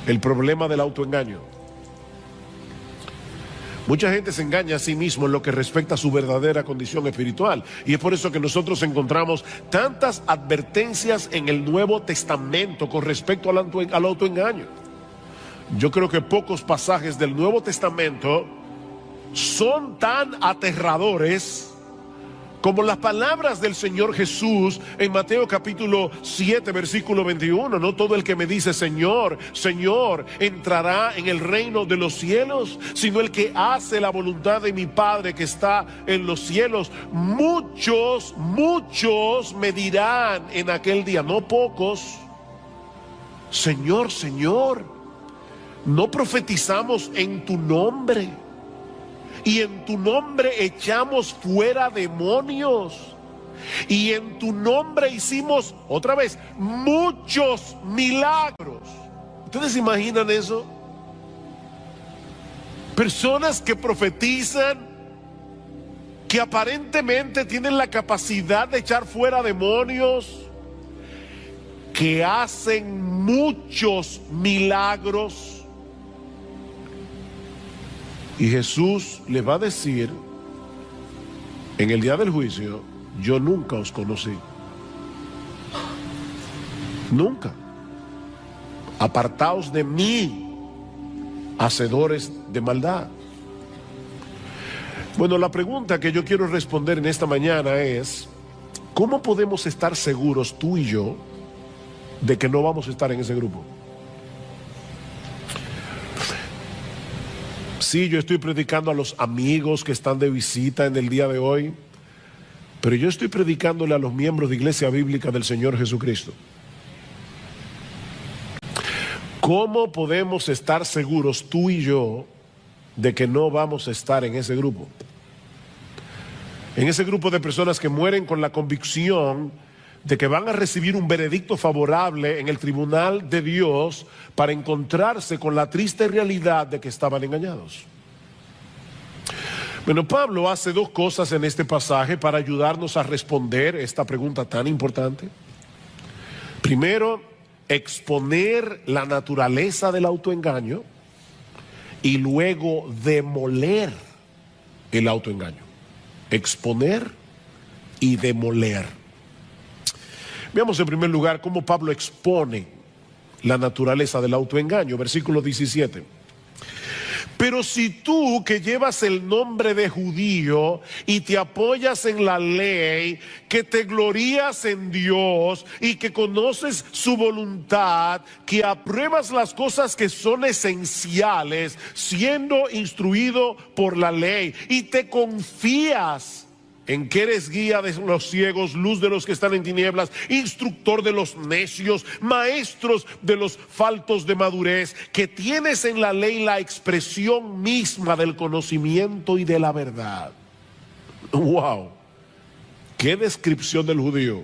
el problema del autoengaño. Mucha gente se engaña a sí mismo en lo que respecta a su verdadera condición espiritual. Y es por eso que nosotros encontramos tantas advertencias en el Nuevo Testamento con respecto al autoengaño. Yo creo que pocos pasajes del Nuevo Testamento son tan aterradores como las palabras del Señor Jesús en Mateo capítulo 7 versículo 21, no todo el que me dice Señor, Señor, entrará en el reino de los cielos, sino el que hace la voluntad de mi Padre que está en los cielos. Muchos me dirán en aquel día, no pocos, Señor, Señor, no profetizamos en tu nombre, y en tu nombre echamos fuera demonios, y en tu nombre hicimos, otra vez, muchos milagros. ¿Ustedes se imaginan eso? Personas que profetizan, que aparentemente tienen la capacidad de echar fuera demonios, que hacen muchos milagros. Y Jesús les va a decir en el día del juicio, yo nunca os conocí. Nunca. Apartaos de mí, hacedores de maldad. Bueno, la pregunta que yo quiero responder en esta mañana es, ¿cómo podemos estar seguros tú y yo de que no vamos a estar en ese grupo? Sí, yo estoy predicando a los amigos que están de visita en el día de hoy, pero yo estoy predicándole a los miembros de Iglesia Bíblica del Señor Jesucristo. ¿Cómo podemos estar seguros tú y yo de que no vamos a estar en ese grupo? En ese grupo de personas que mueren con la convicción de que van a recibir un veredicto favorable en el tribunal de Dios para encontrarse con la triste realidad de que estaban engañados. Bueno, Pablo hace dos cosas en este pasaje para ayudarnos a responder esta pregunta tan importante. Primero, exponer la naturaleza del autoengaño, y luego demoler el autoengaño. Exponer y demoler. Veamos en primer lugar cómo Pablo expone la naturaleza del autoengaño. Versículo 17. Pero si tú, que llevas el nombre de judío y te apoyas en la ley, que te glorías en Dios y que conoces su voluntad, que apruebas las cosas que son esenciales, siendo instruido por la ley, y te confías en que eres guía de los ciegos, luz de los que están en tinieblas, instructor de los necios, maestros de los faltos de madurez, que tienes en la ley la expresión misma del conocimiento y de la verdad. ¡Wow! ¡Qué descripción del judío!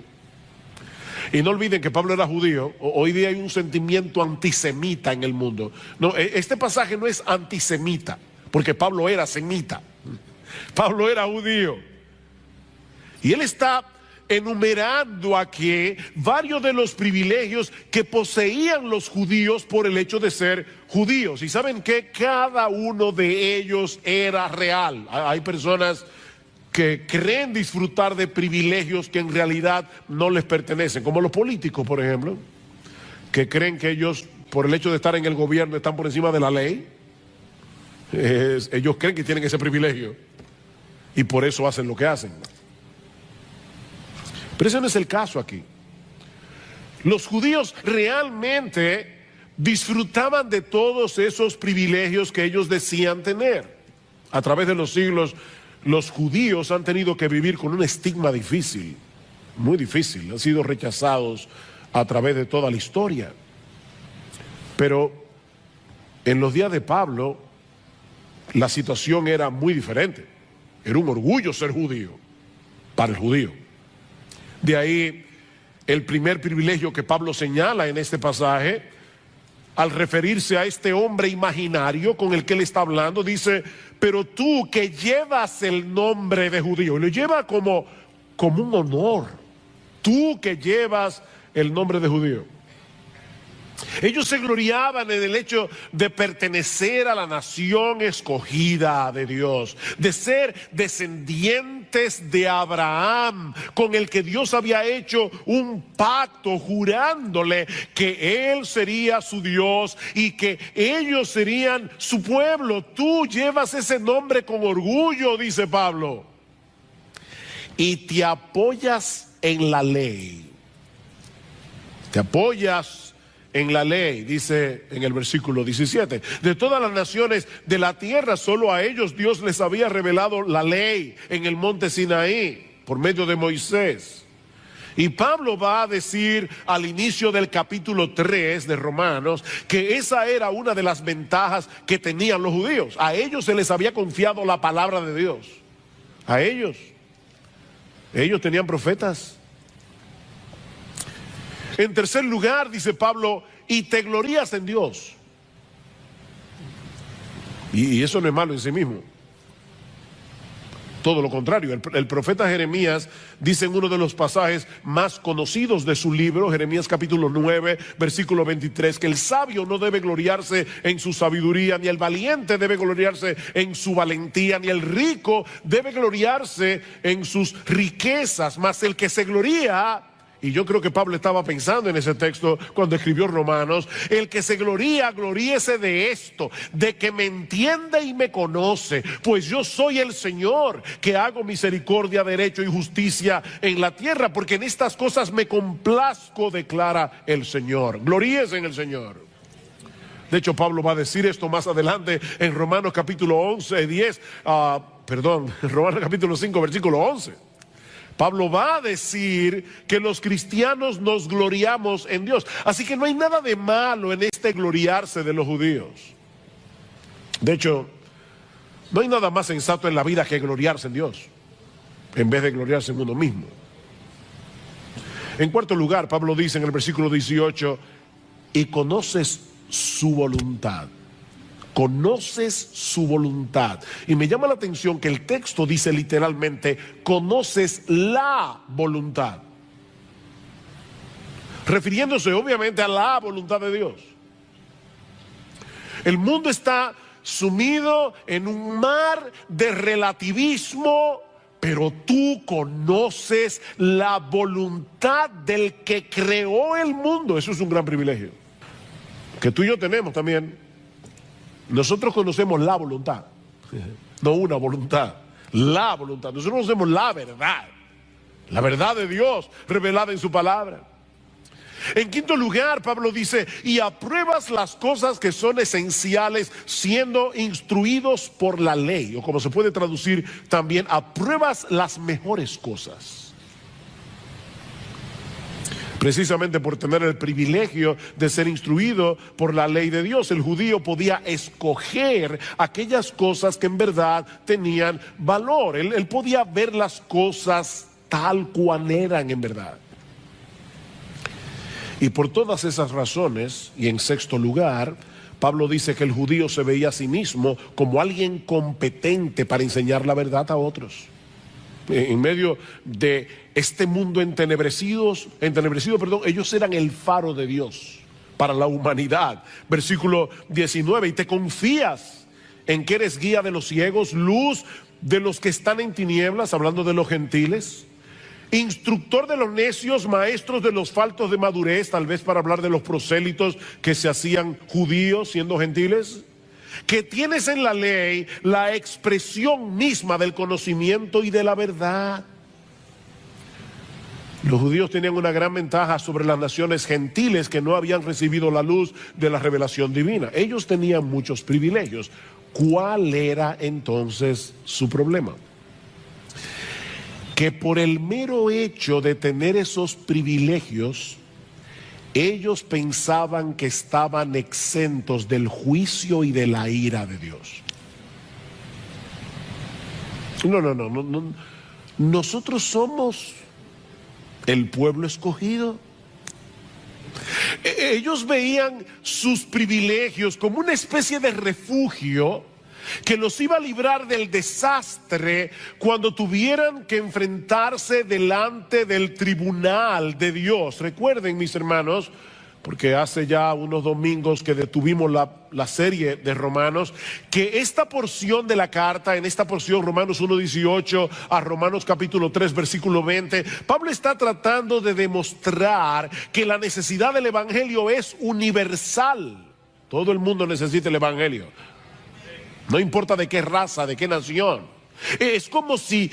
Y no olviden que Pablo era judío. Hoy día hay un sentimiento antisemita en el mundo. No, este pasaje no es antisemita, porque Pablo era semita. Pablo era judío. Y él está enumerando aquí varios de los privilegios que poseían los judíos por el hecho de ser judíos. Y saben que cada uno de ellos era real. Hay personas que creen disfrutar de privilegios que en realidad no les pertenecen, como los políticos, por ejemplo, que creen que ellos, por el hecho de estar en el gobierno, están por encima de la ley. Ellos creen que tienen ese privilegio y por eso hacen lo que hacen. Pero ese no es el caso aquí. Los judíos realmente disfrutaban de todos esos privilegios que ellos decían tener. A través de los siglos, los judíos han tenido que vivir con un estigma difícil, muy difícil. Han sido rechazados a través de toda la historia. Pero en los días de Pablo, la situación era muy diferente. Era un orgullo ser judío para el judío. De ahí el primer privilegio que Pablo señala en este pasaje, al referirse a este hombre imaginario con el que él está hablando, dice, pero tú que llevas el nombre de judío, y lo lleva como un honor, tú que llevas el nombre de judío. Ellos se gloriaban en el hecho de pertenecer a la nación escogida de Dios, de ser descendientes de Abraham, con el que Dios había hecho un pacto jurándole que Él sería su Dios y que ellos serían su pueblo. Tú llevas ese nombre con orgullo, dice Pablo, y te apoyas en la ley. Te apoyas en la ley, dice en el versículo 17. De todas las naciones de la tierra, solo a ellos Dios les había revelado la ley en el monte Sinaí, por medio de Moisés. Y Pablo va a decir al inicio del capítulo 3 de Romanos que esa era una de las ventajas que tenían los judíos. A ellos se les había confiado la palabra de Dios. A ellos tenían profetas. En tercer lugar, dice Pablo, y te glorías en Dios. Y eso no es malo en sí mismo. Todo lo contrario, el profeta Jeremías dice en uno de los pasajes más conocidos de su libro, Jeremías capítulo 9, versículo 23, que el sabio no debe gloriarse en su sabiduría, ni el valiente debe gloriarse en su valentía, ni el rico debe gloriarse en sus riquezas, mas el que se gloría. Y yo creo que Pablo estaba pensando en ese texto cuando escribió Romanos. El que se gloría, gloríese de esto, de que me entiende y me conoce, pues yo soy el Señor, que hago misericordia, derecho y justicia en la tierra, porque en estas cosas me complazco, declara el Señor. Gloríese en el Señor. De hecho, Pablo va a decir esto más adelante en Romanos capítulo 11, 10, Romanos capítulo 5, versículo 11. Pablo va a decir que los cristianos nos gloriamos en Dios. Así que no hay nada de malo en este gloriarse de los judíos. De hecho, no hay nada más sensato en la vida que gloriarse en Dios, en vez de gloriarse en uno mismo. En cuarto lugar, Pablo dice en el versículo 18, y conoces su voluntad. Conoces su voluntad. Y me llama la atención que el texto dice literalmente, conoces la voluntad, refiriéndose obviamente a la voluntad de Dios. El mundo está sumido en un mar de relativismo, pero tú conoces la voluntad del que creó el mundo. Eso es un gran privilegio que tú y yo tenemos también. Nosotros conocemos la voluntad, no una voluntad, la voluntad. Nosotros conocemos la verdad de Dios revelada en su palabra. En quinto lugar, Pablo dice, y apruebas las cosas que son esenciales siendo instruidos por la ley, o como se puede traducir también, apruebas las mejores cosas. Precisamente por tener el privilegio de ser instruido por la ley de Dios, el judío podía escoger aquellas cosas que en verdad tenían valor. Él podía ver las cosas tal cual eran en verdad. Y por todas esas razones, y en sexto lugar, Pablo dice que el judío se veía a sí mismo como alguien competente para enseñar la verdad a otros. En medio de este mundo entenebrecido, ellos eran el faro de Dios para la humanidad. Versículo 19, y te confías en que eres guía de los ciegos, luz de los que están en tinieblas, hablando de los gentiles, instructor de los necios, maestros de los faltos de madurez, tal vez para hablar de los prosélitos que se hacían judíos siendo gentiles, que tienes en la ley la expresión misma del conocimiento y de la verdad. Los judíos tenían una gran ventaja sobre las naciones gentiles que no habían recibido la luz de la revelación divina. Ellos tenían muchos privilegios. ¿Cuál era entonces su problema? Que por el mero hecho de tener esos privilegios, ellos pensaban que estaban exentos del juicio y de la ira de Dios. No. Nosotros somos el pueblo escogido. Ellos veían sus privilegios como una especie de refugio que los iba a librar del desastre cuando tuvieran que enfrentarse delante del tribunal de Dios. Recuerden, mis hermanos, porque hace ya unos domingos que detuvimos la serie de Romanos, que esta porción de la carta, en esta porción Romanos 1:18 a Romanos capítulo 3 versículo 20, Pablo está tratando de demostrar que la necesidad del evangelio es universal. Todo el mundo necesita el evangelio, no importa de qué raza, de qué nación. Es como si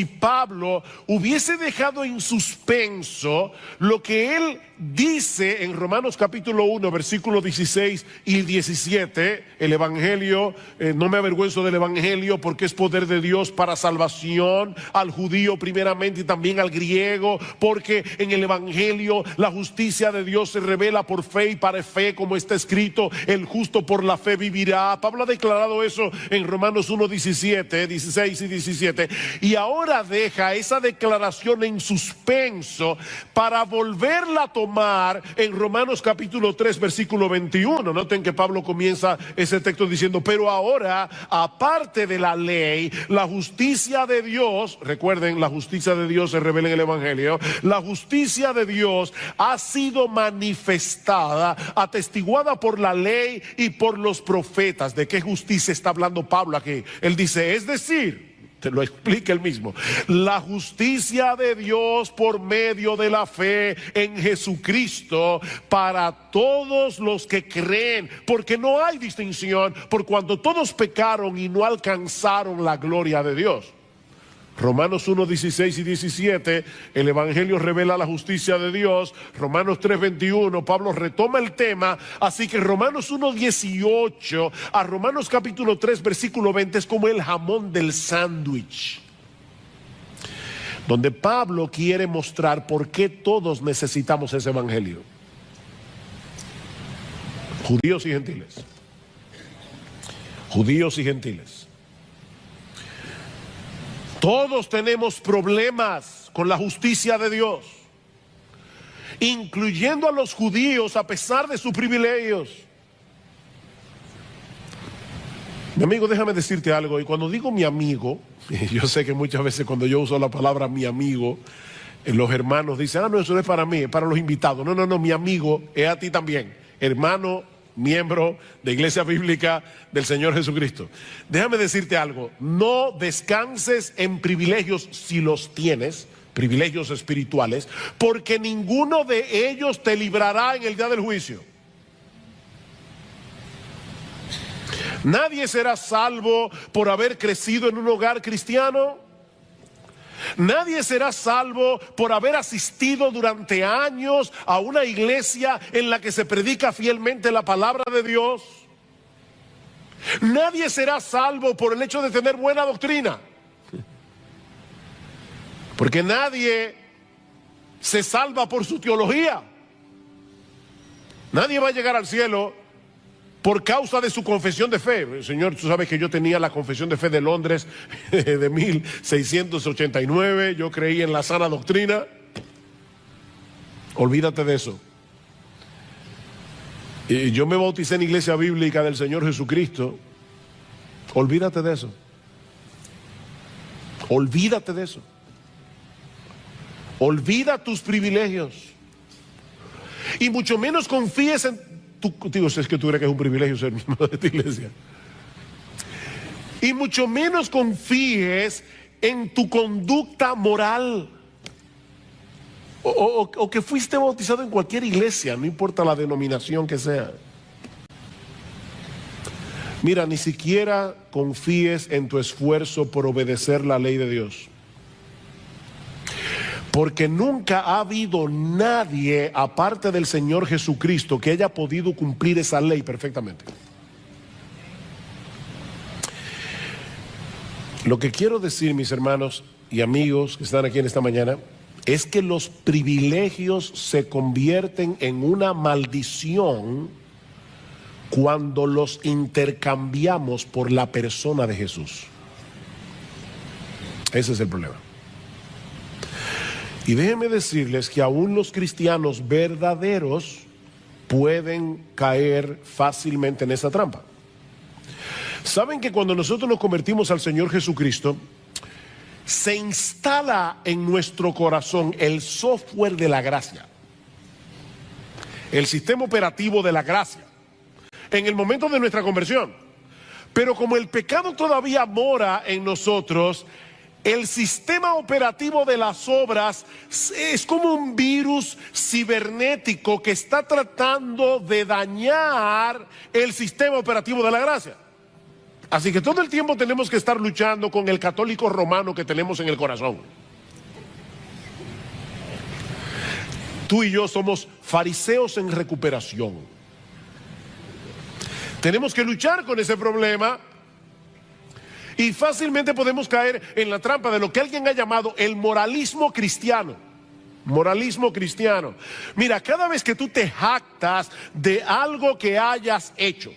Pablo hubiese dejado en suspenso lo que él dice en Romanos capítulo 1 versículos 16 y 17. El evangelio, no me avergüenzo del evangelio, porque es poder de Dios para salvación al judío primeramente y también al griego, porque en el evangelio la justicia de Dios se revela por fe y para fe, como está escrito: el justo por la fe vivirá. Pablo ha declarado eso en Romanos 1, 16 y 17, y ahora deja esa declaración en suspenso para volverla a tomar en Romanos capítulo 3 versículo 21. Noten que Pablo comienza ese texto diciendo: pero ahora, aparte de la ley, la justicia de Dios, recuerden, la justicia de Dios se revela en el evangelio, la justicia de Dios ha sido manifestada, atestiguada por la ley y por los profetas. ¿De qué justicia está hablando Pablo aquí? Él dice, es decir, te lo explica él mismo, la justicia de Dios por medio de la fe en Jesucristo para todos los que creen, porque no hay distinción, por cuanto todos pecaron y no alcanzaron la gloria de Dios. Romanos 1, 16 y 17, el evangelio revela la justicia de Dios. Romanos 3, 21, Pablo retoma el tema. Así que Romanos 1, 18 a Romanos capítulo 3 versículo 20 es como el jamón del sándwich, donde Pablo quiere mostrar por qué todos necesitamos ese evangelio, judíos y gentiles. Judíos y gentiles. Todos tenemos problemas con la justicia de Dios, incluyendo a los judíos, a pesar de sus privilegios. Mi amigo, déjame decirte algo, y cuando digo mi amigo, yo sé que muchas veces cuando yo uso la palabra mi amigo, los hermanos dicen, no, eso no es para mí, es para los invitados. No, mi amigo es a ti también, hermano, miembro de Iglesia Bíblica del Señor Jesucristo. Déjame decirte algo: no descanses en privilegios si los tienes, privilegios espirituales, porque ninguno de ellos te librará en el día del juicio. Nadie será salvo por haber crecido en un hogar cristiano. Nadie será salvo por haber asistido durante años a una iglesia en la que se predica fielmente la palabra de Dios. Nadie será salvo por el hecho de tener buena doctrina, porque nadie se salva por su teología. Nadie va a llegar al cielo por causa de su confesión de fe. Señor, tú sabes que yo tenía la confesión de fe de Londres de 1689, yo creí en la sana doctrina. Olvídate de eso. Y yo me bauticé en Iglesia Bíblica del Señor Jesucristo. Olvídate de eso. Olvídate de eso. Olvida tus privilegios. Y mucho menos confíes en... Digo, es que tú crees que es un privilegio ser miembro de esta iglesia. Y mucho menos confíes en tu conducta moral. O que fuiste bautizado en cualquier iglesia, no importa la denominación que sea. Mira, ni siquiera confíes en tu esfuerzo por obedecer la ley de Dios, porque nunca ha habido nadie aparte del Señor Jesucristo que haya podido cumplir esa ley perfectamente. Lo que quiero decir, mis hermanos y amigos que están aquí en esta mañana, es que los privilegios se convierten en una maldición cuando los intercambiamos por la persona de Jesús. Ese es el problema. Y déjenme decirles que aún los cristianos verdaderos pueden caer fácilmente en esa trampa. Saben que cuando nosotros nos convertimos al Señor Jesucristo, se instala en nuestro corazón el software de la gracia. el sistema operativo de la gracia, en el momento de nuestra conversión. Pero como el pecado todavía mora en nosotros, el sistema operativo de las obras es como un virus cibernético que está tratando de dañar el sistema operativo de la gracia. Así que todo el tiempo tenemos que estar luchando con el católico romano que tenemos en el corazón. Tú y yo somos fariseos en recuperación. Tenemos que luchar con ese problema y fácilmente podemos caer en la trampa de lo que alguien ha llamado el moralismo cristiano. Moralismo cristiano. Mira, cada vez que tú te jactas de algo que hayas hecho,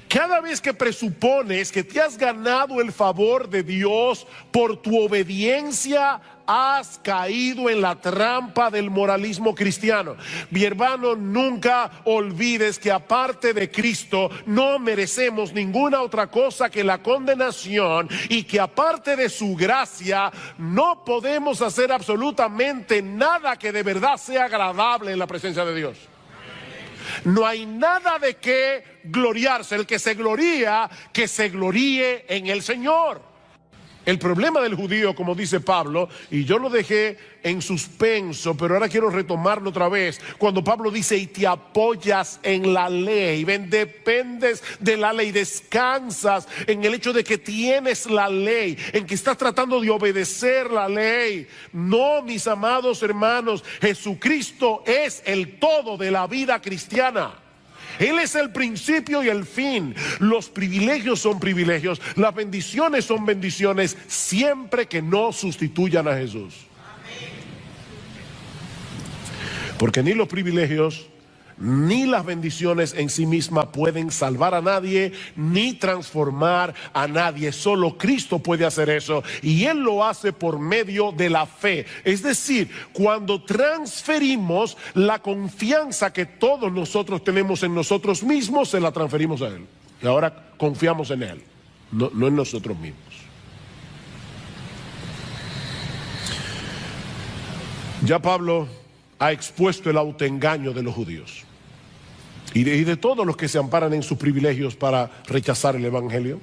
cada vez que presupones que te has ganado el favor de Dios por tu obediencia, has caído en la trampa del moralismo cristiano. Mi hermano, nunca olvides que aparte de Cristo no merecemos ninguna otra cosa que la condenación, y que aparte de su gracia no podemos hacer absolutamente nada que de verdad sea agradable en la presencia de Dios. No hay nada de qué gloriarse. El que se gloría, que se gloríe en el Señor. El problema del judío, como dice Pablo, y yo lo dejé en suspenso, pero ahora quiero retomarlo otra vez, cuando Pablo dice: y te apoyas en la ley, ven, dependes de la ley, descansas en el hecho de que tienes la ley, en que estás tratando de obedecer la ley. No, mis amados hermanos, Jesucristo es el todo de la vida cristiana. Él es el principio y el fin. Los privilegios son privilegios, las bendiciones son bendiciones, siempre que no sustituyan a Jesús. Porque ni los privilegios ni las bendiciones en sí mismas pueden salvar a nadie ni transformar a nadie. Solo Cristo puede hacer eso, y Él lo hace por medio de la fe. Es decir, cuando transferimos la confianza que todos nosotros tenemos en nosotros mismos, se la transferimos a Él. Y ahora confiamos en Él, no en nosotros mismos. Ya Pablo ha expuesto el autoengaño de los judíos y de todos los que se amparan en sus privilegios para rechazar el evangelio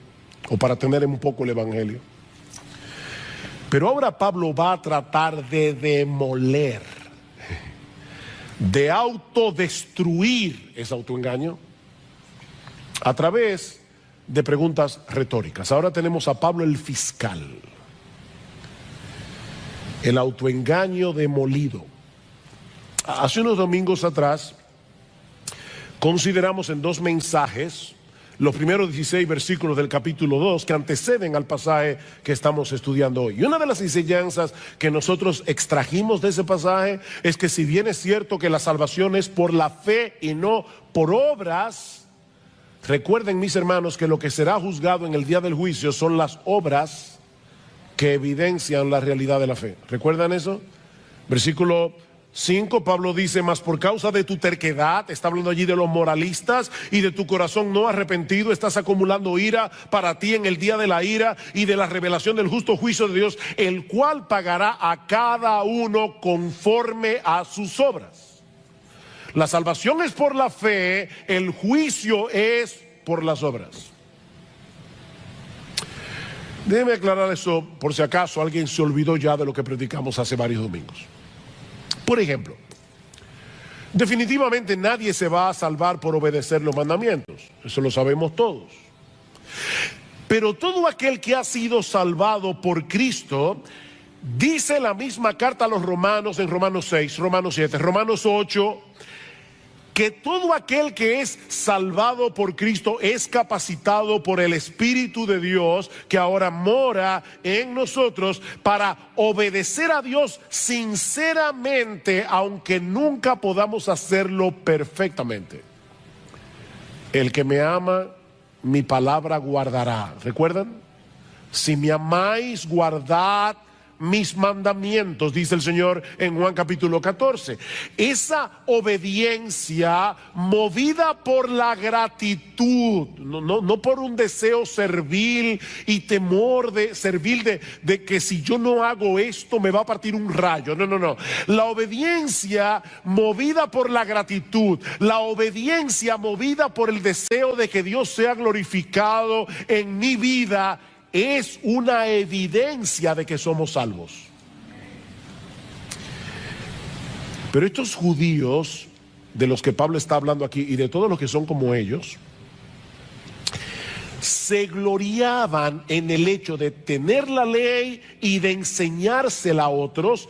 o para tener un poco el evangelio. Pero ahora Pablo va a tratar de demoler, de autodestruir ese autoengaño a través de preguntas retóricas. Ahora tenemos a Pablo el fiscal. El autoengaño demolido. Hace unos domingos atrás consideramos en dos mensajes los primeros 16 versículos del capítulo 2 que anteceden al pasaje que estamos estudiando hoy. Y una de las enseñanzas que nosotros extrajimos de ese pasaje es que, si bien es cierto que la salvación es por la fe y no por obras, recuerden, mis hermanos, que lo que será juzgado en el día del juicio son las obras que evidencian la realidad de la fe. ¿Recuerdan eso? Versículo 5, Pablo dice: mas por causa de tu terquedad, está hablando allí de los moralistas, y de tu corazón no arrepentido, estás acumulando ira para ti en el día de la ira y de la revelación del justo juicio de Dios, el cual pagará a cada uno conforme a sus obras. La salvación es por la fe, el juicio es por las obras. Déjeme aclarar eso por si acaso alguien se olvidó ya de lo que predicamos hace varios domingos. Por ejemplo, definitivamente nadie se va a salvar por obedecer los mandamientos. Eso lo sabemos todos. Pero todo aquel que ha sido salvado por Cristo, dice la misma carta a los romanos en Romanos 6, Romanos 7, Romanos 8, que todo aquel que es salvado por Cristo es capacitado por el Espíritu de Dios que ahora mora en nosotros para obedecer a Dios sinceramente, aunque nunca podamos hacerlo perfectamente. El que me ama, mi palabra guardará. ¿Recuerdan? Si me amáis, guardad mis mandamientos, dice el Señor en Juan capítulo 14. Esa obediencia movida por la gratitud, no por un deseo servil y temor de que si yo no hago esto me va a partir un rayo. No. La obediencia movida por la gratitud, la obediencia movida por el deseo de que Dios sea glorificado en mi vida, es una evidencia de que somos salvos. Pero estos judíos de los que Pablo está hablando aquí y de todos los que son como ellos, se gloriaban en el hecho de tener la ley y de enseñársela a otros,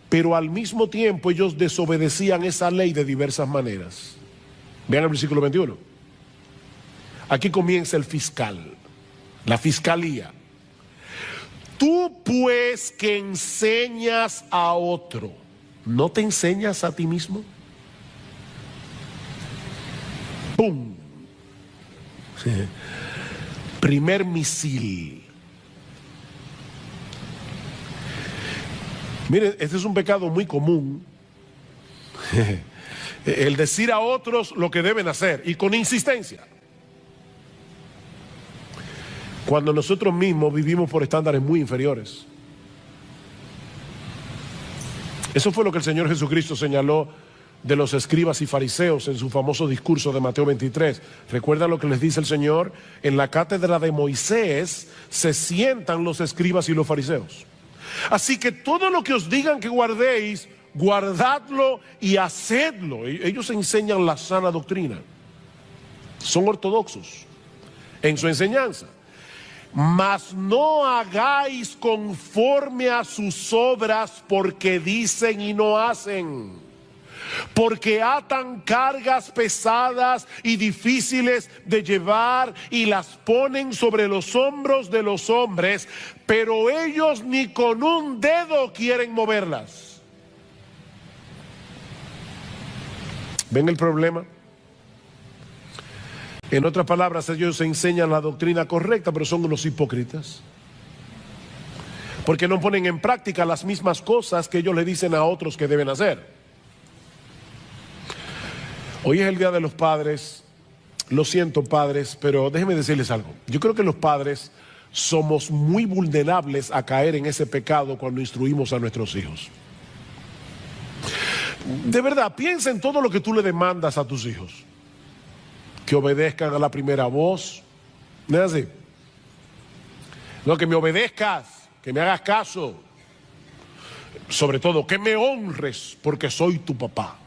pero al mismo tiempo ellos desobedecían esa ley de diversas maneras. Vean el versículo 21. Aquí comienza el fiscal. La fiscalía. Tú pues que enseñas a otro, ¿no te enseñas a ti mismo? ¡Pum! Sí. Primer misil. Miren, este es un pecado muy común. El decir a otros lo que deben hacer y con insistencia. Cuando nosotros mismos vivimos por estándares muy inferiores. Eso fue lo que el Señor Jesucristo señaló de los escribas y fariseos en su famoso discurso de Mateo 23. ¿Recuerdan lo que les dice el Señor? En la cátedra de Moisés se sientan los escribas y los fariseos. Así que todo lo que os digan que guardéis, guardadlo y hacedlo. Ellos enseñan la sana doctrina. Son ortodoxos en su enseñanza. Mas no hagáis conforme a sus obras, porque dicen y no hacen. Porque atan cargas pesadas y difíciles de llevar y las ponen sobre los hombros de los hombres, pero ellos ni con un dedo quieren moverlas. ¿Ven el problema? En otras palabras, ellos enseñan la doctrina correcta, pero son unos hipócritas. Porque no ponen en práctica las mismas cosas que ellos le dicen a otros que deben hacer. Hoy es el Día de los Padres. Lo siento, padres, pero déjenme decirles algo. Yo creo que los padres somos muy vulnerables a caer en ese pecado cuando instruimos a nuestros hijos. De verdad, piensa en todo lo que tú le demandas a tus hijos. Que obedezcan a la primera voz. ¿No es así? No, que me obedezcas, que me hagas caso. Sobre todo, que me honres porque soy tu papá.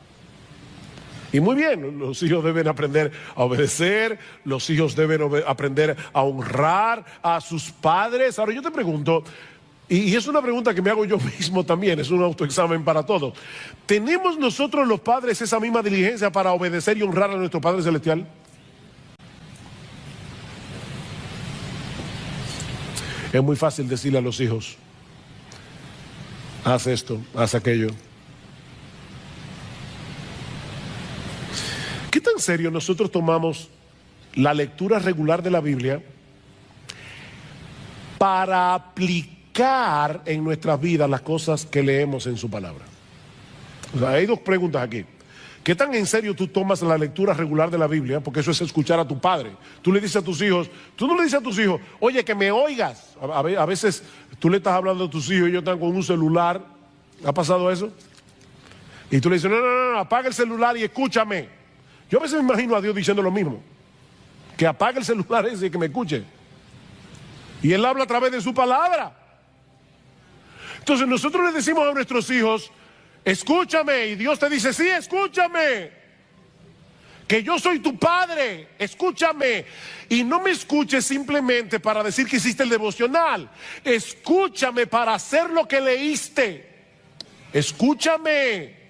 Y muy bien, los hijos deben aprender a obedecer, los hijos deben aprender a honrar a sus padres. Ahora yo te pregunto, y es una pregunta que me hago yo mismo también, es un autoexamen para todos. ¿Tenemos nosotros los padres esa misma diligencia para obedecer y honrar a nuestro Padre Celestial? Es muy fácil decirle a los hijos, haz esto, haz aquello. ¿Qué tan serio nosotros tomamos la lectura regular de la Biblia para aplicar en nuestras vidas las cosas que leemos en su palabra? O sea, hay dos preguntas aquí. ¿Qué tan en serio tú tomas la lectura regular de la Biblia? Porque eso es escuchar a tu padre. Tú le dices a tus hijos, tú no le dices a tus hijos, oye, que me oigas. A veces tú le estás hablando a tus hijos y ellos están con un celular. ¿Ha pasado eso? Y tú le dices, no, apaga el celular y escúchame. Yo a veces me imagino a Dios diciendo lo mismo. Que apague el celular ese y que me escuche. Y Él habla a través de su palabra. Entonces nosotros le decimos a nuestros hijos, escúchame, y Dios te dice, sí, escúchame, que yo soy tu padre, escúchame, y no me escuches simplemente para decir que hiciste el devocional, escúchame para hacer lo que leíste, escúchame.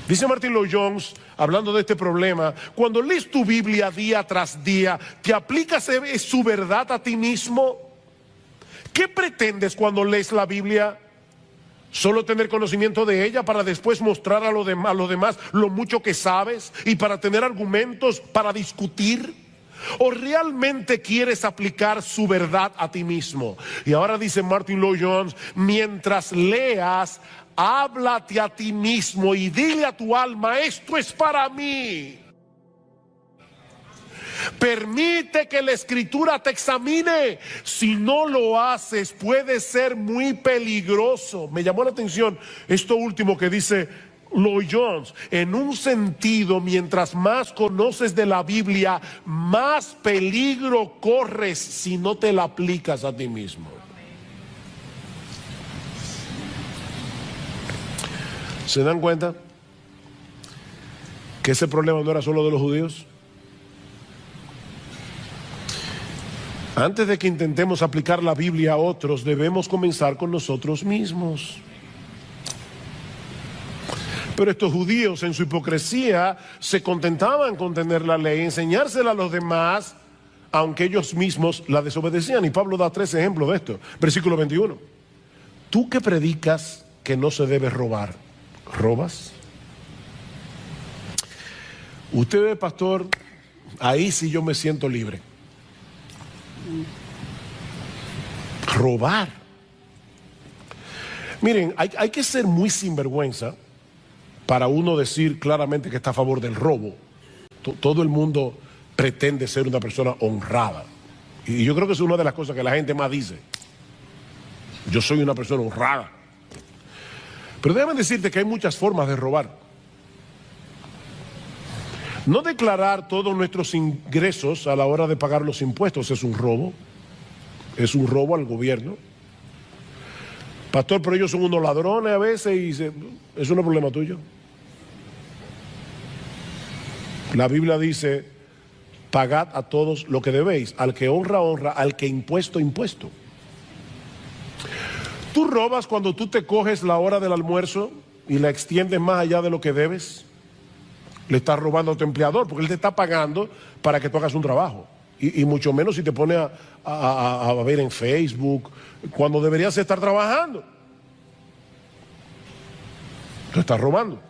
Dice Martin Lloyd-Jones, hablando de este problema, cuando lees tu Biblia día tras día, ¿te aplicas su verdad a ti mismo? ¿Qué pretendes cuando lees la Biblia? ¿Solo tener conocimiento de ella para después mostrar a los demás lo mucho que sabes y para tener argumentos para discutir? ¿O realmente quieres aplicar su verdad a ti mismo? Y ahora dice Martin Lloyd-Jones, mientras leas, háblate a ti mismo y dile a tu alma, esto es para mí. Permite que la escritura te examine. Si no lo haces, puede ser muy peligroso. Me llamó la atención esto último que dice Lloyd-Jones. En un sentido, mientras más conoces de la Biblia, más peligro corres si no te la aplicas a ti mismo. ¿Se dan cuenta que ese problema no era solo de los judíos? Antes de que intentemos aplicar la Biblia a otros, debemos comenzar con nosotros mismos. Pero estos judíos en su hipocresía se contentaban con tener la ley, enseñársela a los demás, aunque ellos mismos la desobedecían. Y Pablo da 3 ejemplos de esto. Versículo 21. Tú que predicas que no se debe robar, ¿robas? Usted ve, pastor, ahí sí yo me siento libre. Robar. Miren, hay que ser muy sinvergüenza para uno decir claramente que está a favor del robo. Todo el mundo pretende ser una persona honrada. Y yo creo que es una de las cosas que la gente más dice. Yo soy una persona honrada. Pero déjame decirte que hay muchas formas de robar. No declarar todos nuestros ingresos a la hora de pagar los impuestos es un robo. Es un robo al gobierno. Pastor, pero ellos son unos ladrones a veces y eso no es problema tuyo. La Biblia dice, pagad a todos lo que debéis. Al que honra, honra. Al que impuesto, impuesto. Tú robas cuando tú te coges la hora del almuerzo y la extiendes más allá de lo que debes. Le estás robando a tu empleador porque él te está pagando para que tú hagas un trabajo. Y mucho menos si te pones a ver en Facebook cuando deberías estar trabajando. Tú estás robando.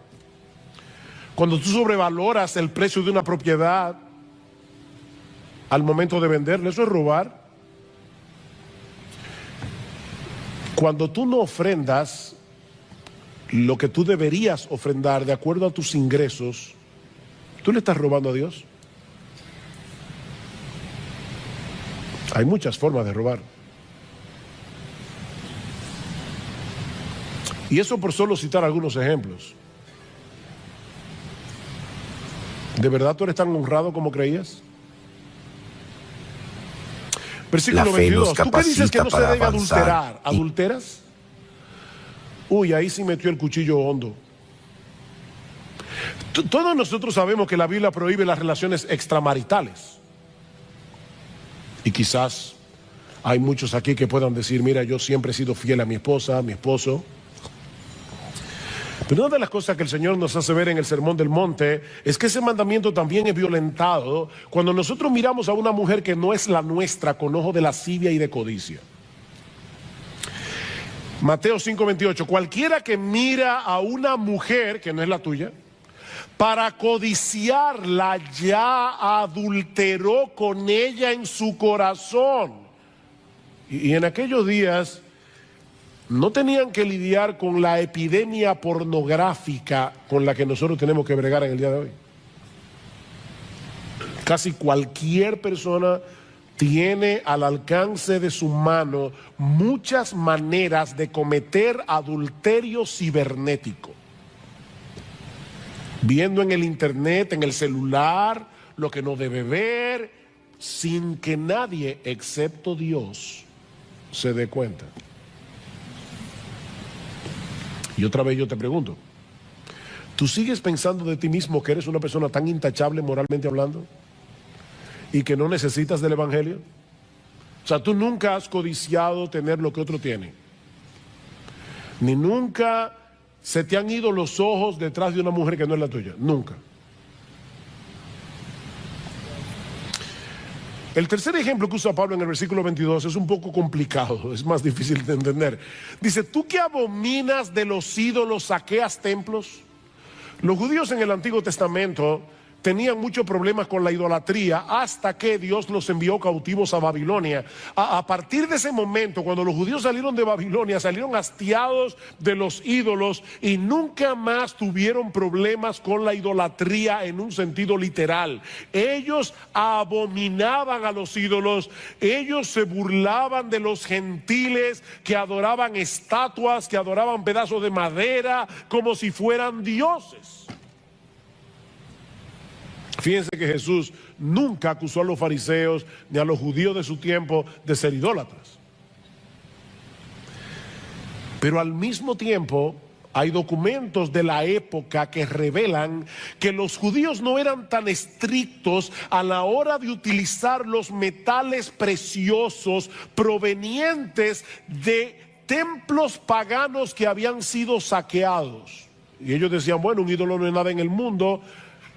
Cuando tú sobrevaloras el precio de una propiedad al momento de venderla, eso es robar. Cuando tú no ofrendas lo que tú deberías ofrendar de acuerdo a tus ingresos, ¿tú le estás robando a Dios? Hay muchas formas de robar. Y eso por solo citar algunos ejemplos. ¿De verdad tú eres tan honrado como creías? Versículo 22. ¿Tú qué dices que no se debe adulterar? ¿Adulteras? Uy, ahí sí metió el cuchillo hondo. Todos nosotros sabemos que la Biblia prohíbe las relaciones extramaritales. Y quizás hay muchos aquí que puedan decir, mira, yo siempre he sido fiel a mi esposa, a mi esposo. Pero una de las cosas que el Señor nos hace ver en el Sermón del Monte es que ese mandamiento también es violentado cuando nosotros miramos a una mujer que no es la nuestra con ojo de lascivia y de codicia. Mateo 5:28, cualquiera que mira a una mujer que no es la tuya, para codiciarla ya adulteró con ella en su corazón. Y en aquellos días no tenían que lidiar con la epidemia pornográfica con la que nosotros tenemos que bregar en el día de hoy. Casi cualquier persona tiene al alcance de su mano muchas maneras de cometer adulterio cibernético. Viendo en el internet, en el celular, lo que no debe ver, sin que nadie, excepto Dios, se dé cuenta. Y otra vez yo te pregunto, ¿tú sigues pensando de ti mismo que eres una persona tan intachable moralmente hablando? ¿Y que no necesitas del evangelio? O sea, tú nunca has codiciado tener lo que otro tiene. Ni nunca se te han ido los ojos detrás de una mujer que no es la tuya. Nunca. El tercer ejemplo que usa Pablo en el versículo 22 es un poco complicado, es más difícil de entender. Dice, ¿tú que abominas de los ídolos saqueas templos? Los judíos en el Antiguo Testamento tenían muchos problemas con la idolatría hasta que Dios los envió cautivos a Babilonia. A partir de ese momento, cuando los judíos salieron de Babilonia, salieron hastiados de los ídolos y nunca más tuvieron problemas con la idolatría en un sentido literal. Ellos abominaban a los ídolos, ellos se burlaban de los gentiles que adoraban estatuas, que adoraban pedazos de madera como si fueran dioses. Fíjense que Jesús nunca acusó a los fariseos ni a los judíos de su tiempo de ser idólatras. Pero al mismo tiempo hay documentos de la época que revelan que los judíos no eran tan estrictos a la hora de utilizar los metales preciosos provenientes de templos paganos que habían sido saqueados. Y ellos decían, bueno, un ídolo no es nada en el mundo.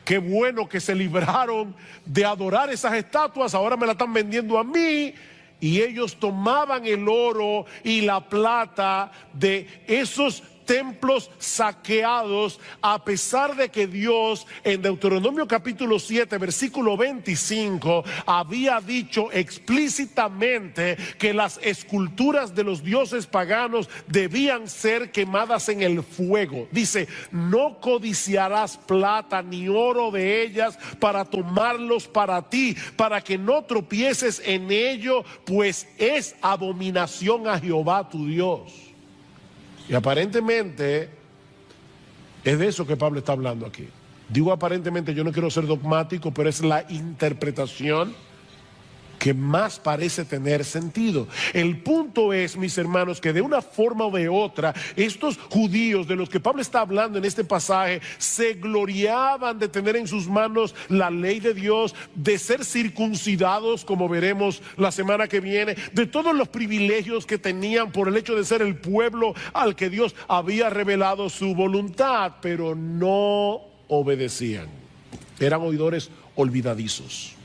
Qué bueno que se libraron de adorar esas estatuas, ahora me la están vendiendo a mí. Y ellos tomaban el oro y la plata de esos templos saqueados, a pesar de que Dios en Deuteronomio capítulo 7 versículo 25 había dicho explícitamente que las esculturas de los dioses paganos debían ser quemadas en el fuego. Dice, no codiciarás plata ni oro de ellas para tomarlos para ti, para que no tropieces en ello, pues es abominación a Jehová tu Dios. Y aparentemente es de eso que Pablo está hablando aquí. Digo aparentemente, yo no quiero ser dogmático, pero es la interpretación que más parece tener sentido. El punto es, mis hermanos, que de una forma o de otra, estos judíos de los que Pablo está hablando en este pasaje, se gloriaban de tener en sus manos la ley de Dios, de ser circuncidados, como veremos la semana que viene, de todos los privilegios que tenían por el hecho de ser el pueblo al que Dios había revelado su voluntad, pero no obedecían. Eran oidores olvidadizos.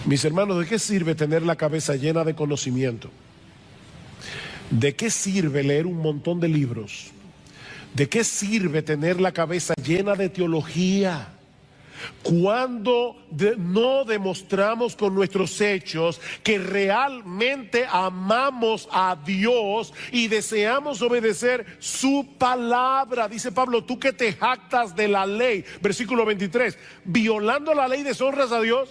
Mis hermanos, ¿de qué sirve tener la cabeza llena de conocimiento? ¿De qué sirve leer un montón de libros? ¿De qué sirve tener la cabeza llena de teología cuando no demostramos con nuestros hechos que realmente amamos a Dios y deseamos obedecer su palabra? Dice Pablo, tú que te jactas de la ley, versículo 23, violando la ley deshonras a Dios.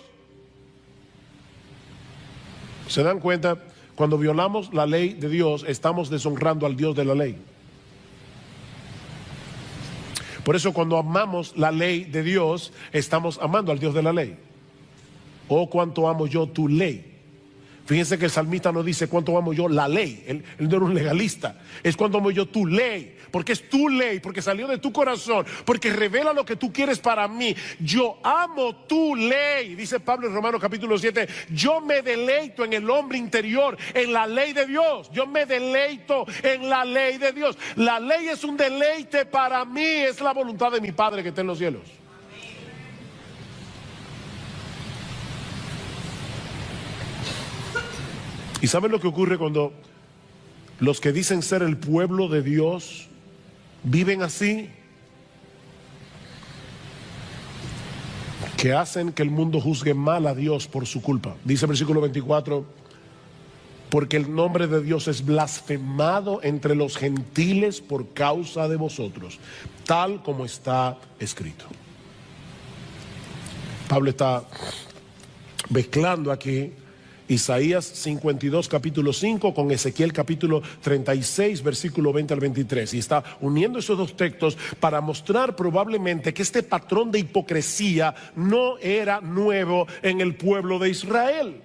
¿Se dan cuenta? Cuando violamos la ley de Dios, estamos deshonrando al Dios de la ley. Por eso cuando amamos la ley de Dios, estamos amando al Dios de la ley. Oh, cuánto amo yo tu ley. Fíjense que el salmista no dice cuánto amo yo la ley. Él no era un legalista. Es cuánto amo yo tu ley. Porque es tu ley, porque salió de tu corazón, porque revela lo que tú quieres para mí. Yo amo tu ley, dice Pablo en Romanos capítulo 7. Yo me deleito en el hombre interior, en la ley de Dios. Yo me deleito en la ley de Dios. La ley es un deleite para mí, es la voluntad de mi Padre que está en los cielos. ¿Y saben lo que ocurre cuando los que dicen ser el pueblo de Dios viven así? Que hacen que el mundo juzgue mal a Dios por su culpa. Dice el versículo 24, porque el nombre de Dios es blasfemado entre los gentiles por causa de vosotros, tal como está escrito. Pablo está mezclando aquí Isaías 52 capítulo 5 con Ezequiel capítulo 36 versículo 20 al 23, y está uniendo esos dos textos para mostrar probablemente que este patrón de hipocresía no era nuevo en el pueblo de Israel.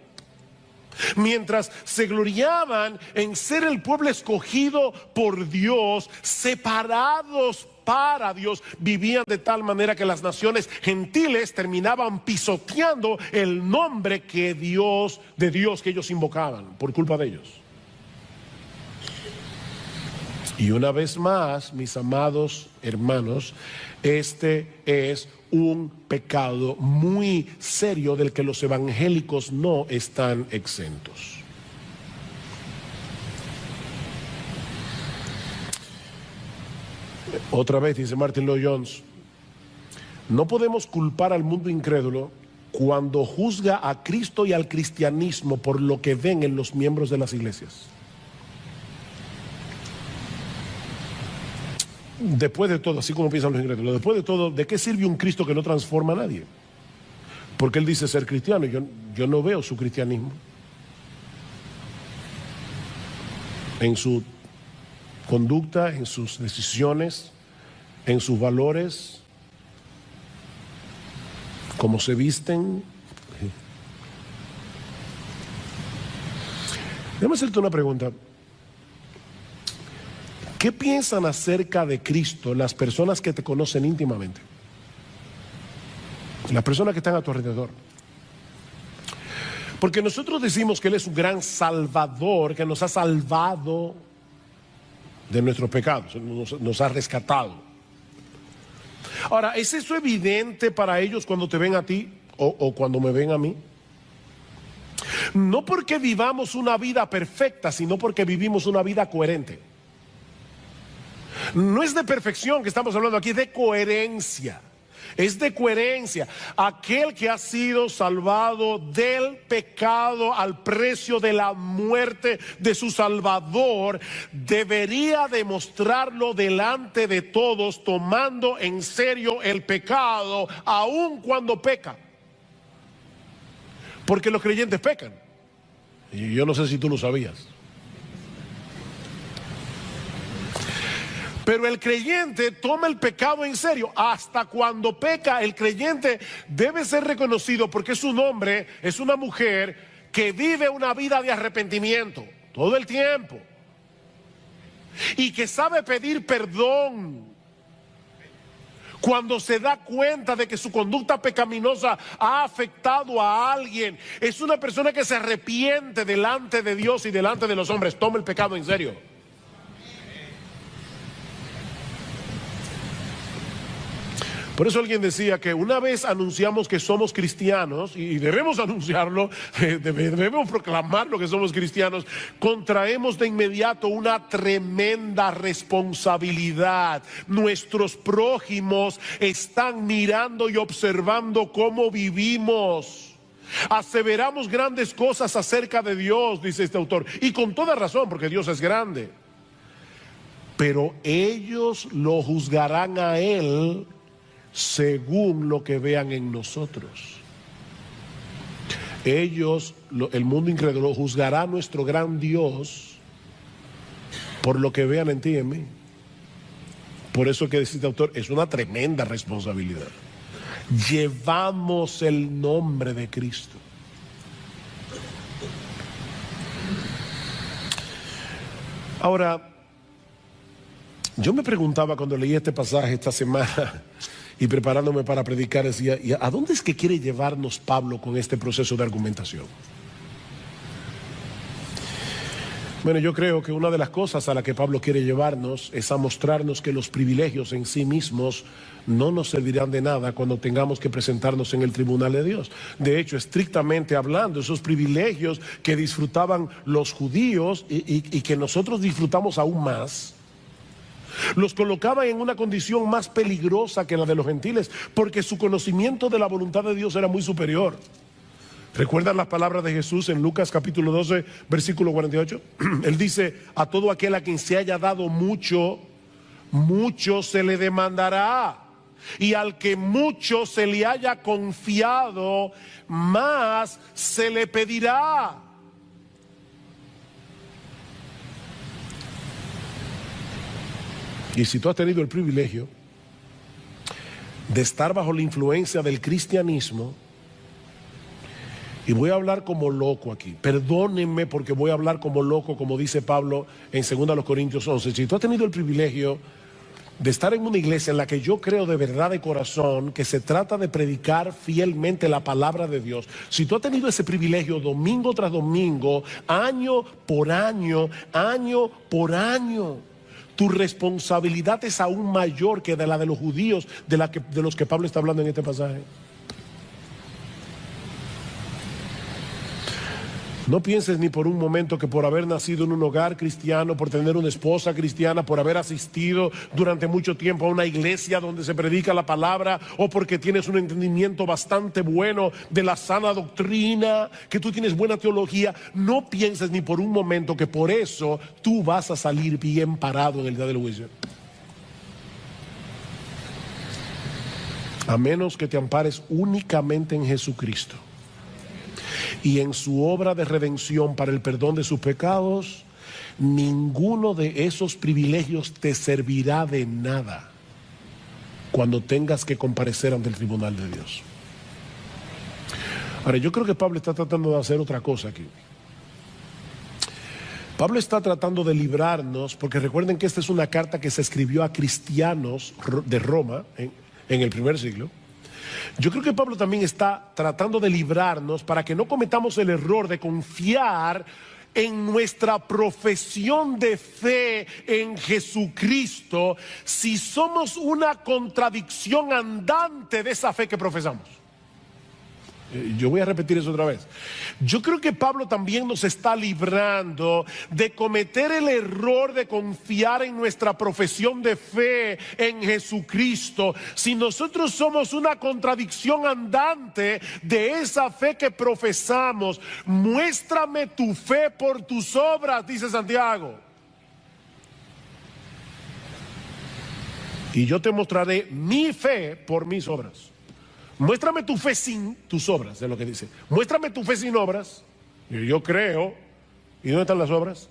Mientras se gloriaban en ser el pueblo escogido por Dios, separados para Dios, vivían de tal manera que las naciones gentiles terminaban pisoteando el nombre de Dios que ellos invocaban por culpa de ellos. Y una vez más, mis amados hermanos, este es un pecado muy serio del que los evangélicos no están exentos. Otra vez dice Martin Lloyd Jones, no podemos culpar al mundo incrédulo cuando juzga a Cristo y al cristianismo por lo que ven en los miembros de las iglesias. Después de todo, así como piensan los incrédulos, después de todo, ¿de qué sirve un Cristo que no transforma a nadie? Porque él dice ser cristiano y yo no veo su cristianismo en su conducta, en sus decisiones, en sus valores, cómo se visten. Déjame hacerte una pregunta. ¿Qué piensan acerca de Cristo las personas que te conocen íntimamente? Las personas que están a tu alrededor. Porque nosotros decimos que Él es un gran salvador, que nos ha salvado de nuestros pecados, nos ha rescatado. Ahora, ¿es eso evidente para ellos cuando te ven a ti o cuando me ven a mí? No porque vivamos una vida perfecta, sino porque vivimos una vida coherente. No es de perfección que estamos hablando aquí, es de coherencia. Es de coherencia. Aquel que ha sido salvado del pecado al precio de la muerte de su Salvador debería demostrarlo delante de todos, tomando en serio el pecado aun cuando peca. Porque los creyentes pecan. Y yo no sé si tú lo sabías. Pero el creyente toma el pecado en serio. Hasta cuando peca, el creyente debe ser reconocido porque es un hombre, es una mujer que vive una vida de arrepentimiento todo el tiempo. Y que sabe pedir perdón cuando se da cuenta de que su conducta pecaminosa ha afectado a alguien. Es una persona que se arrepiente delante de Dios y delante de los hombres. Toma el pecado en serio. Por eso alguien decía que una vez anunciamos que somos cristianos, y debemos anunciarlo, debemos proclamar lo que somos cristianos, contraemos de inmediato una tremenda responsabilidad. Nuestros prójimos están mirando y observando cómo vivimos. Aseveramos grandes cosas acerca de Dios, dice este autor, y con toda razón, porque Dios es grande. Pero ellos lo juzgarán a Él según lo que vean en nosotros. Ellos, el mundo incrédulo, juzgará a nuestro gran Dios por lo que vean en ti y en mí. Por eso que dice este autor, es una tremenda responsabilidad. Llevamos el nombre de Cristo. Ahora, yo me preguntaba cuando leí este pasaje esta semana y preparándome para predicar, decía, ¿y a dónde es que quiere llevarnos Pablo con este proceso de argumentación? Bueno, yo creo que una de las cosas a la que Pablo quiere llevarnos es a mostrarnos que los privilegios en sí mismos no nos servirán de nada cuando tengamos que presentarnos en el tribunal de Dios. De hecho, estrictamente hablando, esos privilegios que disfrutaban los judíos y que nosotros disfrutamos aún más, los colocaba en una condición más peligrosa que la de los gentiles, porque su conocimiento de la voluntad de Dios era muy superior. ¿Recuerdan las palabras de Jesús en Lucas capítulo 12, versículo 48? Él dice, a todo aquel a quien se haya dado mucho, mucho se le demandará. Y al que mucho se le haya confiado, más se le pedirá. Y si tú has tenido el privilegio de estar bajo la influencia del cristianismo, y voy a hablar como loco aquí, perdónenme porque voy a hablar como loco, como dice Pablo en 2 Corintios 11, si tú has tenido el privilegio de estar en una iglesia en la que yo creo de verdad de corazón que se trata de predicar fielmente la palabra de Dios, si tú has tenido ese privilegio domingo tras domingo, año por año, año por año, tu responsabilidad es aún mayor que de la de los judíos de los que Pablo está hablando en este pasaje. No pienses ni por un momento que por haber nacido en un hogar cristiano, por tener una esposa cristiana, por haber asistido durante mucho tiempo a una iglesia donde se predica la palabra, o porque tienes un entendimiento bastante bueno de la sana doctrina, que tú tienes buena teología, no pienses ni por un momento que por eso tú vas a salir bien parado en el día del juicio. A menos que te ampares únicamente en Jesucristo y en su obra de redención para el perdón de sus pecados, ninguno de esos privilegios te servirá de nada cuando tengas que comparecer ante el tribunal de Dios. Ahora, yo creo que Pablo está tratando de hacer otra cosa aquí. Pablo está tratando de librarnos, porque recuerden que esta es una carta que se escribió a cristianos de Roma en el primer siglo. Yo creo que Pablo también está tratando de librarnos para que no cometamos el error de confiar en nuestra profesión de fe en Jesucristo si somos una contradicción andante de esa fe que profesamos. Yo voy a repetir eso otra vez. Yo creo que Pablo también nos está librando de cometer el error de confiar en nuestra profesión de fe en Jesucristo si nosotros somos una contradicción andante de esa fe que profesamos. Muéstrame tu fe por tus obras, dice Santiago, y yo te mostraré mi fe por mis obras. Muéstrame tu fe sin tus obras, es lo que dice. Muéstrame tu fe sin obras. Yo creo. ¿Y dónde están las obras?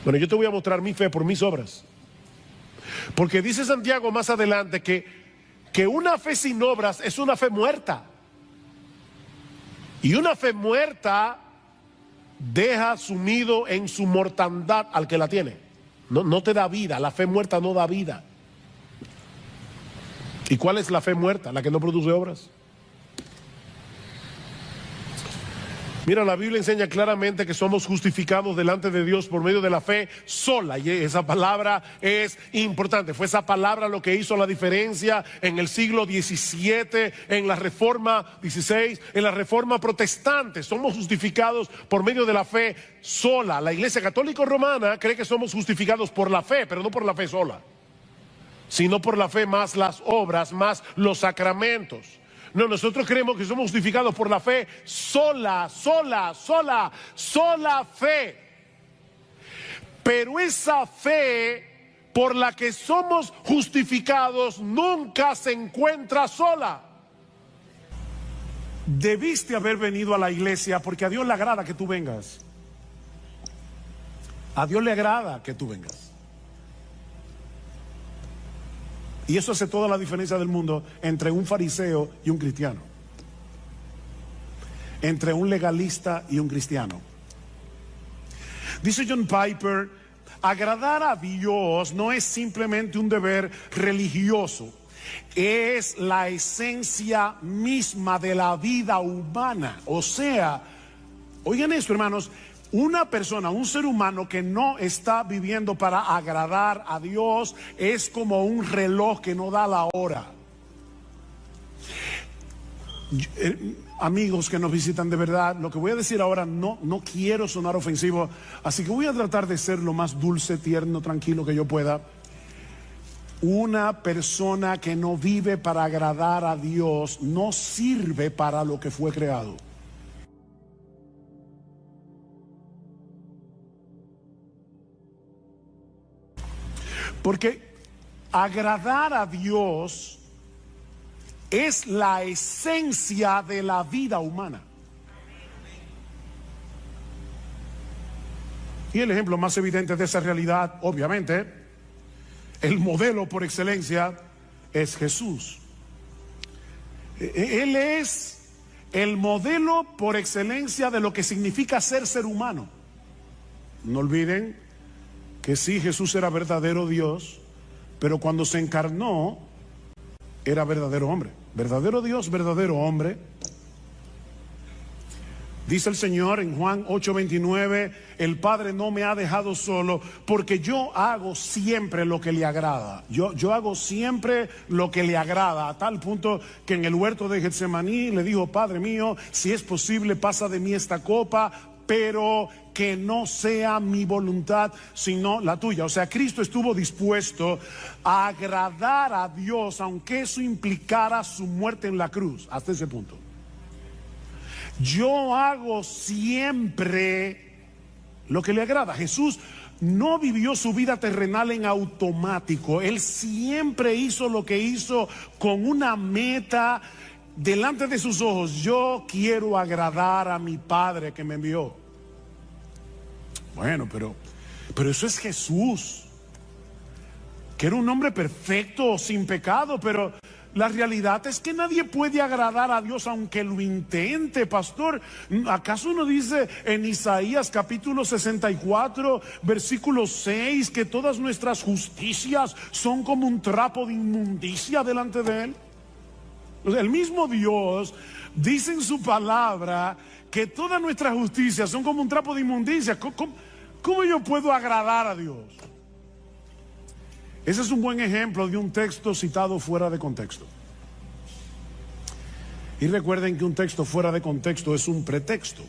Bueno, yo te voy a mostrar mi fe por mis obras. Porque dice Santiago más adelante que una fe sin obras es una fe muerta. Y una fe muerta deja sumido en su mortandad al que la tiene. No te da vida, la fe muerta no da vida. ¿Y cuál es la fe muerta? La que no produce obras. Mira, la Biblia enseña claramente que somos justificados delante de Dios por medio de la fe sola, y esa palabra es importante. Fue esa palabra lo que hizo la diferencia en el siglo XVII, en la Reforma XVI, en la Reforma Protestante. Somos justificados por medio de la fe sola. La Iglesia Católica Romana cree que somos justificados por la fe, pero no por la fe sola, sino por la fe más las obras, más los sacramentos. No, nosotros creemos que somos justificados por la fe sola fe. Pero esa fe por la que somos justificados nunca se encuentra sola. Debiste haber venido a la iglesia porque a Dios le agrada que tú vengas. A Dios le agrada que tú vengas. Y eso hace toda la diferencia del mundo entre un fariseo y un cristiano, entre un legalista y un cristiano. Dice John Piper, agradar a Dios no es simplemente un deber religioso, es la esencia misma de la vida humana. O sea, oigan esto, hermanos, una persona, un ser humano que no está viviendo para agradar a Dios es como un reloj que no da la hora. Amigos que nos visitan, de verdad, lo que voy a decir ahora no quiero sonar ofensivo, así que voy a tratar de ser lo más dulce, tierno, tranquilo que yo pueda. Una persona que no vive para agradar a Dios no sirve para lo que fue creado. Porque agradar a Dios es la esencia de la vida humana. Y el ejemplo más evidente de esa realidad, obviamente, el modelo por excelencia es Jesús. Él es el modelo por excelencia de lo que significa ser humano. No olviden que sí, Jesús era verdadero Dios, pero cuando se encarnó, era verdadero hombre. Verdadero Dios, verdadero hombre. Dice el Señor en Juan 8:29, el Padre no me ha dejado solo porque yo hago siempre lo que le agrada. Yo hago siempre lo que le agrada, a tal punto que en el huerto de Getsemaní le dijo: Padre mío, si es posible, pasa de mí esta copa, pero que no sea mi voluntad sino la tuya. O sea, Cristo estuvo dispuesto a agradar a Dios, aunque eso implicara su muerte en la cruz, hasta ese punto. Yo hago siempre lo que le agrada. Jesús no vivió su vida terrenal en automático. Él siempre hizo lo que hizo con una meta delante de sus ojos. Yo quiero agradar a mi Padre que me envió. Bueno, pero eso es Jesús, que era un hombre perfecto, sin pecado, pero la realidad es que nadie puede agradar a Dios aunque lo intente, pastor. ¿Acaso no dice en Isaías capítulo 64, versículo 6, que todas nuestras justicias son como un trapo de inmundicia delante de Él? El mismo Dios dice en su palabra que todas nuestras justicias son como un trapo de inmundicia. ¿Cómo yo puedo agradar a Dios? Ese es un buen ejemplo de un texto citado fuera de contexto. Y recuerden que un texto fuera de contexto es un pretexto.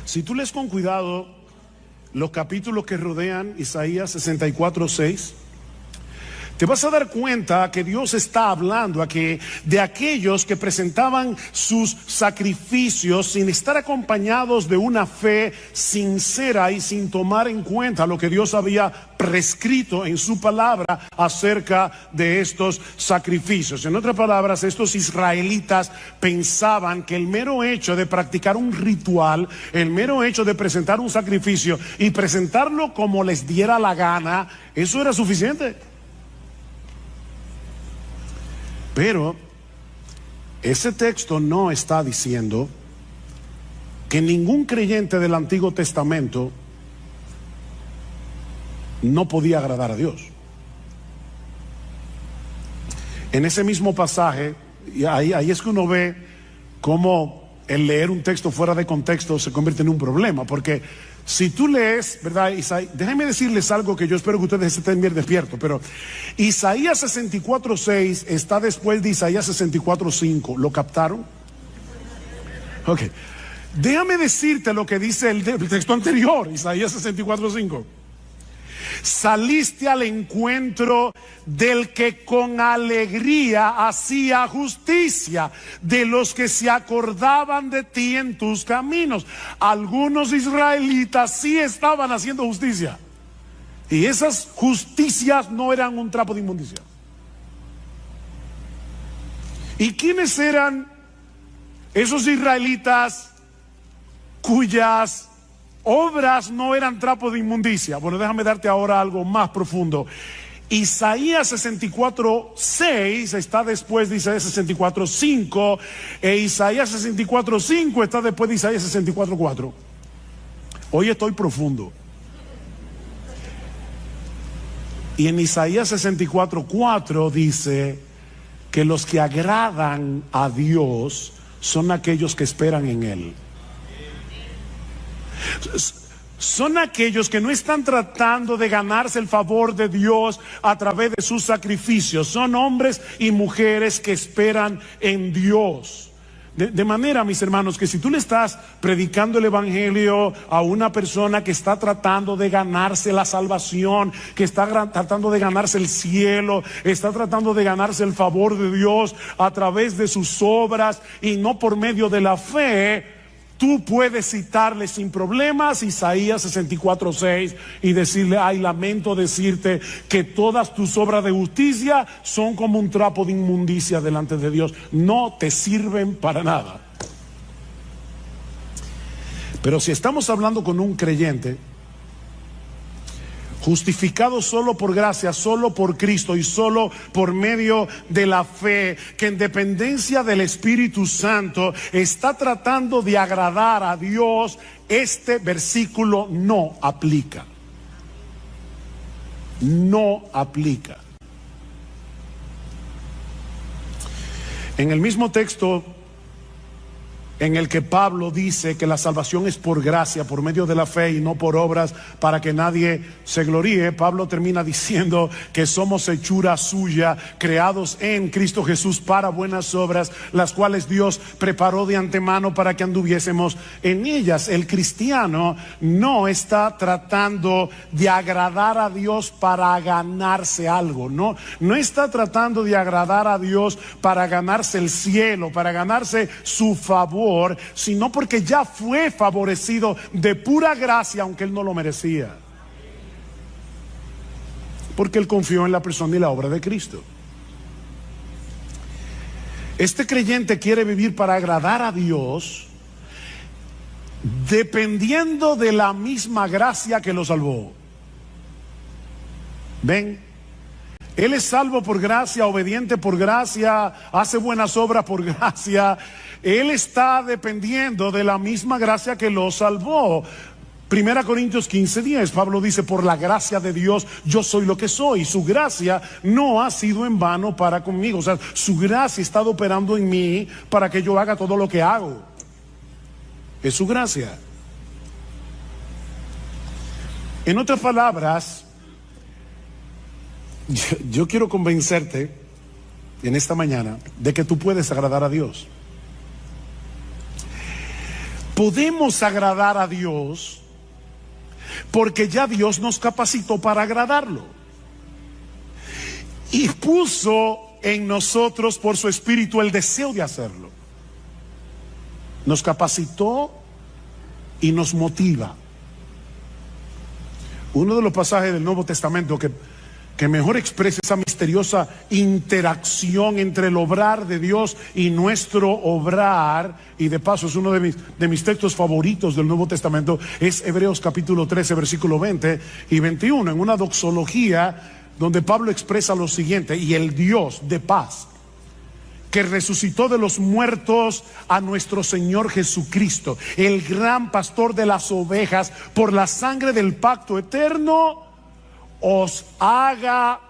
Si tú lees con cuidado los capítulos que rodean Isaías 64:6, te vas a dar cuenta que Dios está hablando aquí de aquellos que presentaban sus sacrificios sin estar acompañados de una fe sincera y sin tomar en cuenta lo que Dios había prescrito en su palabra acerca de estos sacrificios. En otras palabras, estos israelitas pensaban que el mero hecho de practicar un ritual, el mero hecho de presentar un sacrificio y presentarlo como les diera la gana, eso era suficiente. Pero ese texto no está diciendo que ningún creyente del Antiguo Testamento no podía agradar a Dios. En ese mismo pasaje, y ahí es que uno ve cómo el leer un texto fuera de contexto se convierte en un problema, porque si tú lees, ¿verdad? Déjenme decirles algo que yo espero que ustedes estén bien despiertos, pero Isaías 64:6 está después de Isaías 64:5. ¿Lo captaron? Ok. Déjame decirte lo que dice el texto anterior, Isaías 64:5. Saliste al encuentro del que con alegría hacía justicia, de los que se acordaban de ti en tus caminos. Algunos israelitas sí estaban haciendo justicia, y esas justicias no eran un trapo de inmundicia. ¿Y quiénes eran esos israelitas cuyas obras no eran trapo de inmundicia? Bueno, déjame darte ahora algo más profundo. Isaías 64:6 está después de Isaías 64:5, e Isaías 64:5 está después de Isaías 64:4. Hoy estoy profundo. Y en Isaías 64:4 dice que los que agradan a Dios son aquellos que esperan en Él. Son aquellos que no están tratando de ganarse el favor de Dios a través de sus sacrificios. Son hombres y mujeres que esperan en Dios. De manera, mis hermanos, que si tú le estás predicando el evangelio a una persona que está tratando de ganarse la salvación, que está tratando de ganarse el cielo, está tratando de ganarse el favor de Dios a través de sus obras y no por medio de la fe, tú puedes citarle sin problemas Isaías 64:6 y decirle: ay, lamento decirte que todas tus obras de justicia son como un trapo de inmundicia delante de Dios, no te sirven para nada. Pero si estamos hablando con un creyente justificado solo por gracia, solo por Cristo y solo por medio de la fe, que en dependencia del Espíritu Santo está tratando de agradar a Dios, este versículo no aplica. No aplica. En el mismo texto en el que Pablo dice que la salvación es por gracia, por medio de la fe y no por obras, para que nadie se gloríe. Pablo termina diciendo que somos hechura suya, creados en Cristo Jesús para buenas obras, las cuales Dios preparó de antemano para que anduviésemos en ellas. El cristiano no está tratando de agradar a Dios para ganarse algo, no está tratando de agradar a Dios para ganarse el cielo, para ganarse su favor, sino porque ya fue favorecido de pura gracia, aunque él no lo merecía, porque él confió en la persona y la obra de Cristo. Este creyente quiere vivir para agradar a Dios, dependiendo de la misma gracia que lo salvó. ¿Ven? Él es salvo por gracia, obediente por gracia, hace buenas obras por gracia. Él está dependiendo de la misma gracia que lo salvó. 1 Corintios 15:10, Pablo dice: por la gracia de Dios yo soy lo que soy. Su gracia no ha sido en vano para conmigo. O sea, su gracia ha estado operando en mí para que yo haga todo lo que hago. Es su gracia. En otras palabras, yo quiero convencerte en esta mañana de que tú puedes agradar a Dios. Podemos agradar a Dios porque ya Dios nos capacitó para agradarlo y puso en nosotros por su Espíritu el deseo de hacerlo. Nos capacitó y nos motiva. Uno de los pasajes del Nuevo Testamento que mejor expresa esa misteriosa interacción entre el obrar de Dios y nuestro obrar, y de paso es uno de mis textos favoritos del Nuevo Testamento, es Hebreos capítulo 13, versículo 20 y 21, en una doxología donde Pablo expresa lo siguiente: y el Dios de paz, que resucitó de los muertos a nuestro Señor Jesucristo, el gran pastor de las ovejas, por la sangre del pacto eterno, os haga,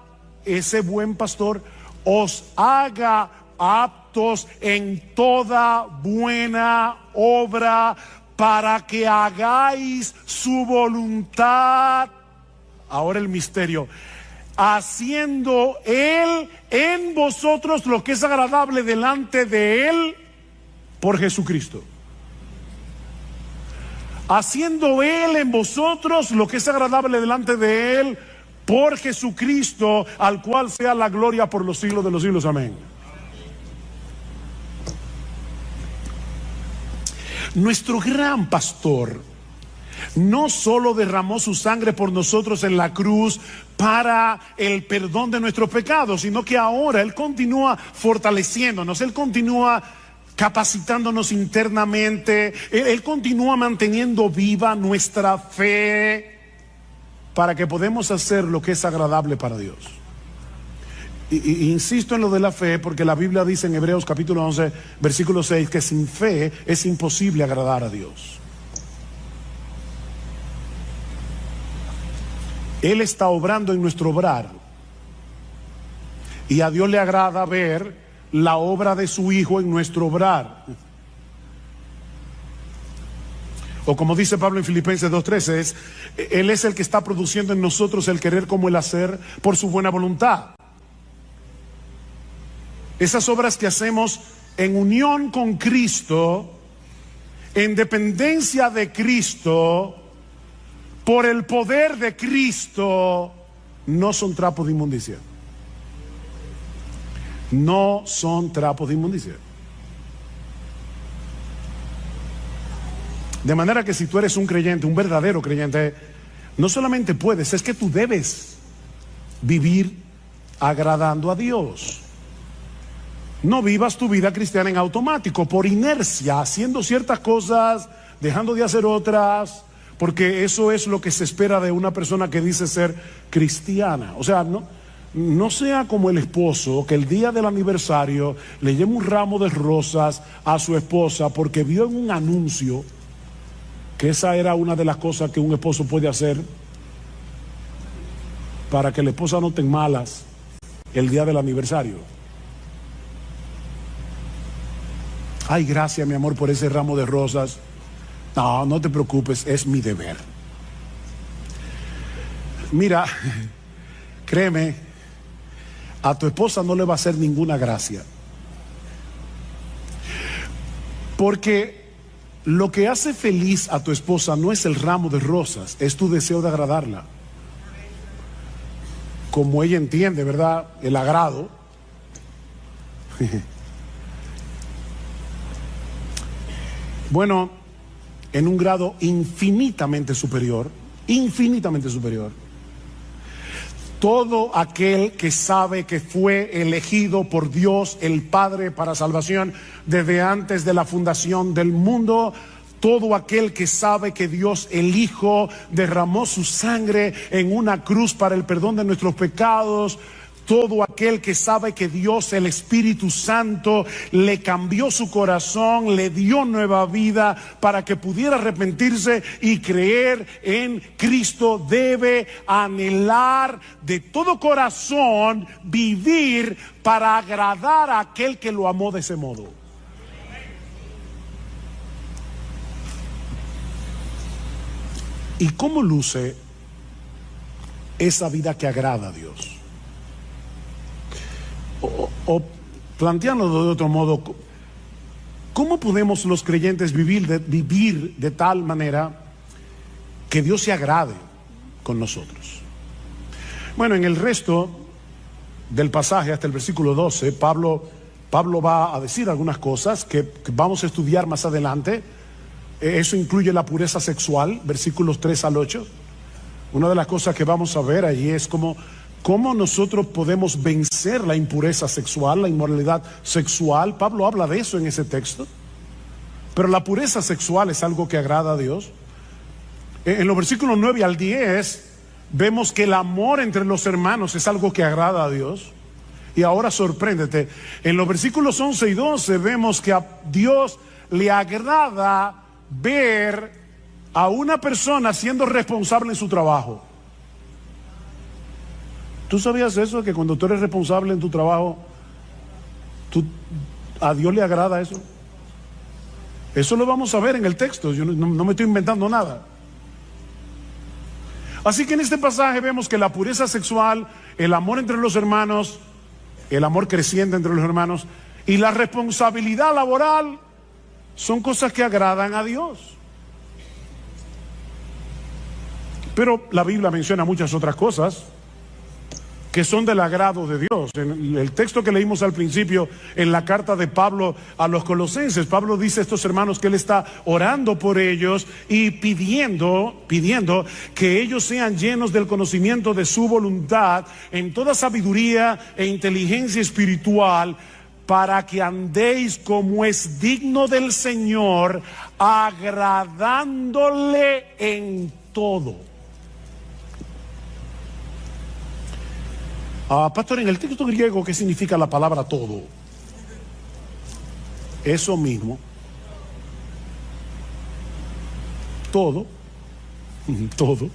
ese buen pastor, os haga aptos en toda buena obra, para que hagáis su voluntad. Ahora el misterio: haciendo Él en vosotros lo que es agradable delante de Él por Jesucristo. Haciendo Él en vosotros lo que es agradable delante de Él por Jesucristo, al cual sea la gloria por los siglos de los siglos. Amén. Nuestro gran pastor no solo derramó su sangre por nosotros en la cruz para el perdón de nuestros pecados, sino que ahora Él continúa fortaleciéndonos, Él continúa capacitándonos internamente, Él continúa manteniendo viva nuestra fe para que podamos hacer lo que es agradable para Dios. Y insisto en lo de la fe, porque la Biblia dice en Hebreos capítulo 11, versículo 6, que sin fe es imposible agradar a Dios. Él está obrando en nuestro obrar, y a Dios le agrada ver la obra de su Hijo en nuestro obrar. O como dice Pablo en Filipenses 2:13, Él es el que está produciendo en nosotros el querer como el hacer por su buena voluntad. Esas obras que hacemos en unión con Cristo, en dependencia de Cristo, por el poder de Cristo, no son trapos de inmundicia. No son trapos de inmundicia. De manera que si tú eres un creyente, un verdadero creyente, no solamente puedes, es que tú debes vivir agradando a Dios. No vivas tu vida cristiana en automático, por inercia, haciendo ciertas cosas, dejando de hacer otras, porque eso es lo que se espera de una persona que dice ser cristiana. O sea, no sea como el esposo que el día del aniversario le lleva un ramo de rosas a su esposa porque vio en un anuncio que esa era una de las cosas que un esposo puede hacer para que la esposa no tenga malas el día del aniversario. Ay, gracias, mi amor, por ese ramo de rosas. No, no te preocupes, es mi deber. Mira, créeme, a tu esposa no le va a hacer ninguna gracia. Porque lo que hace feliz a tu esposa no es el ramo de rosas, es tu deseo de agradarla. Como ella entiende, ¿verdad? El agrado. Bueno, en un grado infinitamente superior, todo aquel que sabe que fue elegido por Dios el Padre para salvación desde antes de la fundación del mundo, todo aquel que sabe que Dios el Hijo derramó su sangre en una cruz para el perdón de nuestros pecados, todo aquel que sabe que Dios, el Espíritu Santo, le cambió su corazón, le dio nueva vida para que pudiera arrepentirse y creer en Cristo, debe anhelar de todo corazón vivir para agradar a aquel que lo amó de ese modo. ¿Y cómo luce esa vida que agrada a Dios? O planteándolo de otro modo, ¿cómo podemos los creyentes vivir de tal manera que Dios se agrade con nosotros? Bueno, en el resto del pasaje, hasta el versículo 12, Pablo va a decir algunas cosas que vamos a estudiar más adelante. Eso incluye la pureza sexual, versículos 3 al 8. Una de las cosas que vamos a ver allí es cómo nosotros podemos vencer la impureza sexual, la inmoralidad sexual. Pablo habla de eso en ese texto. Pero la pureza sexual es algo que agrada a Dios. En los versículos 9 al 10 vemos que el amor entre los hermanos es algo que agrada a Dios. Y ahora sorpréndete, en los versículos 11 y 12 vemos que a Dios le agrada ver a una persona siendo responsable en su trabajo. ¿Tú sabías eso? Que cuando tú eres responsable en tu trabajo, a Dios le agrada eso. Eso lo vamos a ver en el texto. Yo no me estoy inventando nada. Así que en este pasaje vemos que la pureza sexual, el amor entre los hermanos, el amor creciente entre los hermanos y la responsabilidad laboral son cosas que agradan a Dios. Pero la Biblia menciona muchas otras cosas que son del agrado de Dios. En el texto que leímos al principio, en la carta de Pablo a los Colosenses, Pablo dice a estos hermanos que él está orando por ellos y pidiendo que ellos sean llenos del conocimiento de su voluntad en toda sabiduría e inteligencia espiritual, para que andéis como es digno del Señor, agradándole en todo. Pastor, en el texto griego, ¿qué significa la palabra todo? Eso mismo. Todo. Todo.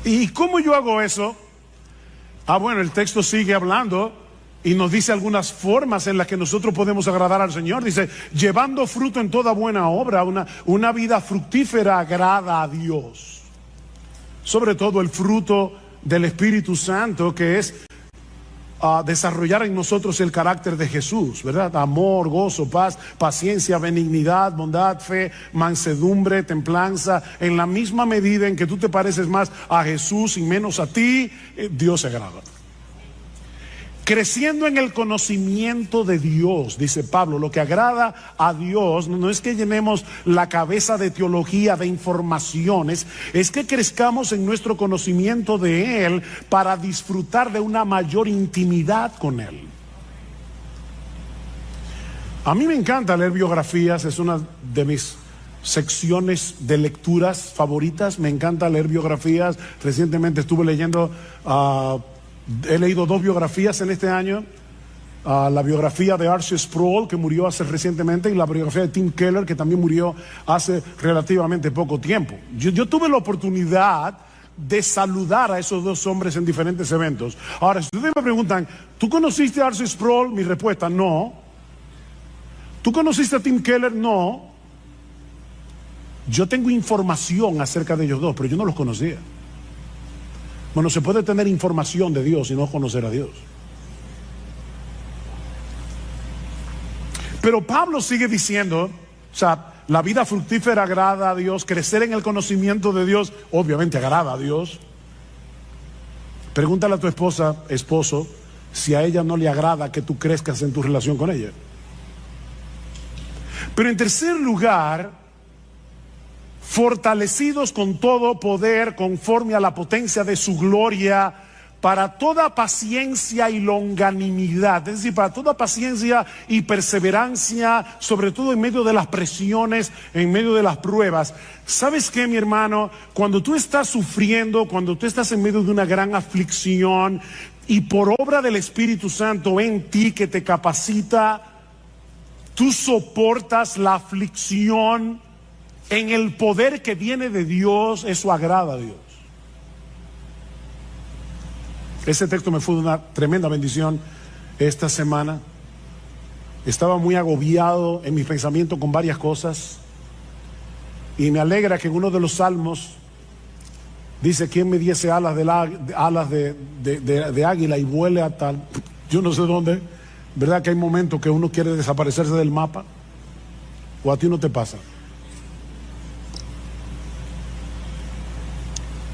¿Y cómo yo hago eso? Bueno, el texto sigue hablando y nos dice algunas formas en las que nosotros podemos agradar al Señor. Dice, llevando fruto en toda buena obra, una vida fructífera agrada a Dios. Sobre todo el fruto del Espíritu Santo, que es desarrollar en nosotros el carácter de Jesús, ¿verdad? Amor, gozo, paz, paciencia, benignidad, bondad, fe, mansedumbre, templanza. En la misma medida en que tú te pareces más a Jesús y menos a ti, Dios se agrada. Creciendo en el conocimiento de Dios, dice Pablo, lo que agrada a Dios no es que llenemos la cabeza de teología, de informaciones, es que crezcamos en nuestro conocimiento de Él para disfrutar de una mayor intimidad con Él. A mí me encanta leer biografías, es una de mis secciones de lecturas favoritas. Me encanta leer biografías. Recientemente estuve leyendo he leído 2 biografías en este año. La biografía de R.C. Sproul, que murió hace recientemente, y la biografía de Tim Keller, que también murió hace relativamente poco tiempo. Yo tuve la oportunidad de saludar a esos 2 hombres en diferentes eventos. Ahora, si ustedes me preguntan, ¿tú conociste a R.C. Sproul? Mi respuesta, no. ¿Tú conociste a Tim Keller? No. Yo tengo información acerca de ellos dos, pero yo no los conocía. Bueno, se puede tener información de Dios y no conocer a Dios. Pero Pablo sigue diciendo, o sea, la vida fructífera agrada a Dios, crecer en el conocimiento de Dios, obviamente agrada a Dios. Pregúntale a tu esposa, esposo, si a ella no le agrada que tú crezcas en tu relación con ella. Pero en tercer lugar, fortalecidos con todo poder conforme a la potencia de su gloria, para toda paciencia y longanimidad, es decir, para toda paciencia y perseverancia, sobre todo en medio de las presiones, en medio de las pruebas. ¿Sabes qué, mi hermano? Cuando tú estás sufriendo, cuando tú estás en medio de una gran aflicción y por obra del Espíritu Santo en ti que te capacita, tú soportas la aflicción en el poder que viene de Dios, eso agrada a Dios. Ese texto me fue de una tremenda bendición esta semana. Estaba muy agobiado en mi pensamiento con varias cosas y me alegra que en uno de los salmos dice: ¿quién me diese alas de águila y vuele a tal? Yo no sé dónde. ¿Verdad que hay momentos que uno quiere desaparecerse del mapa? ¿O a ti no te pasa?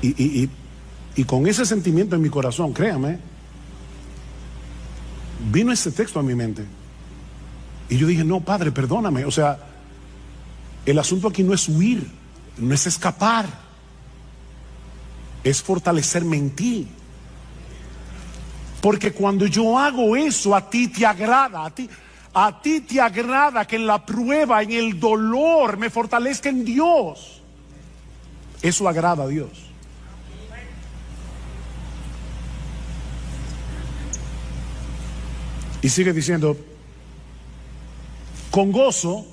Y con ese sentimiento en mi corazón, créame, vino ese texto a mi mente. Y yo dije: no, Padre, perdóname. O sea, el asunto aquí no es huir, no es escapar, es fortalecerme en ti. Porque cuando yo hago eso, a ti te agrada, a ti te agrada que en la prueba, en el dolor, me fortalezca en Dios. Eso agrada a Dios. Y sigue diciendo: con gozo,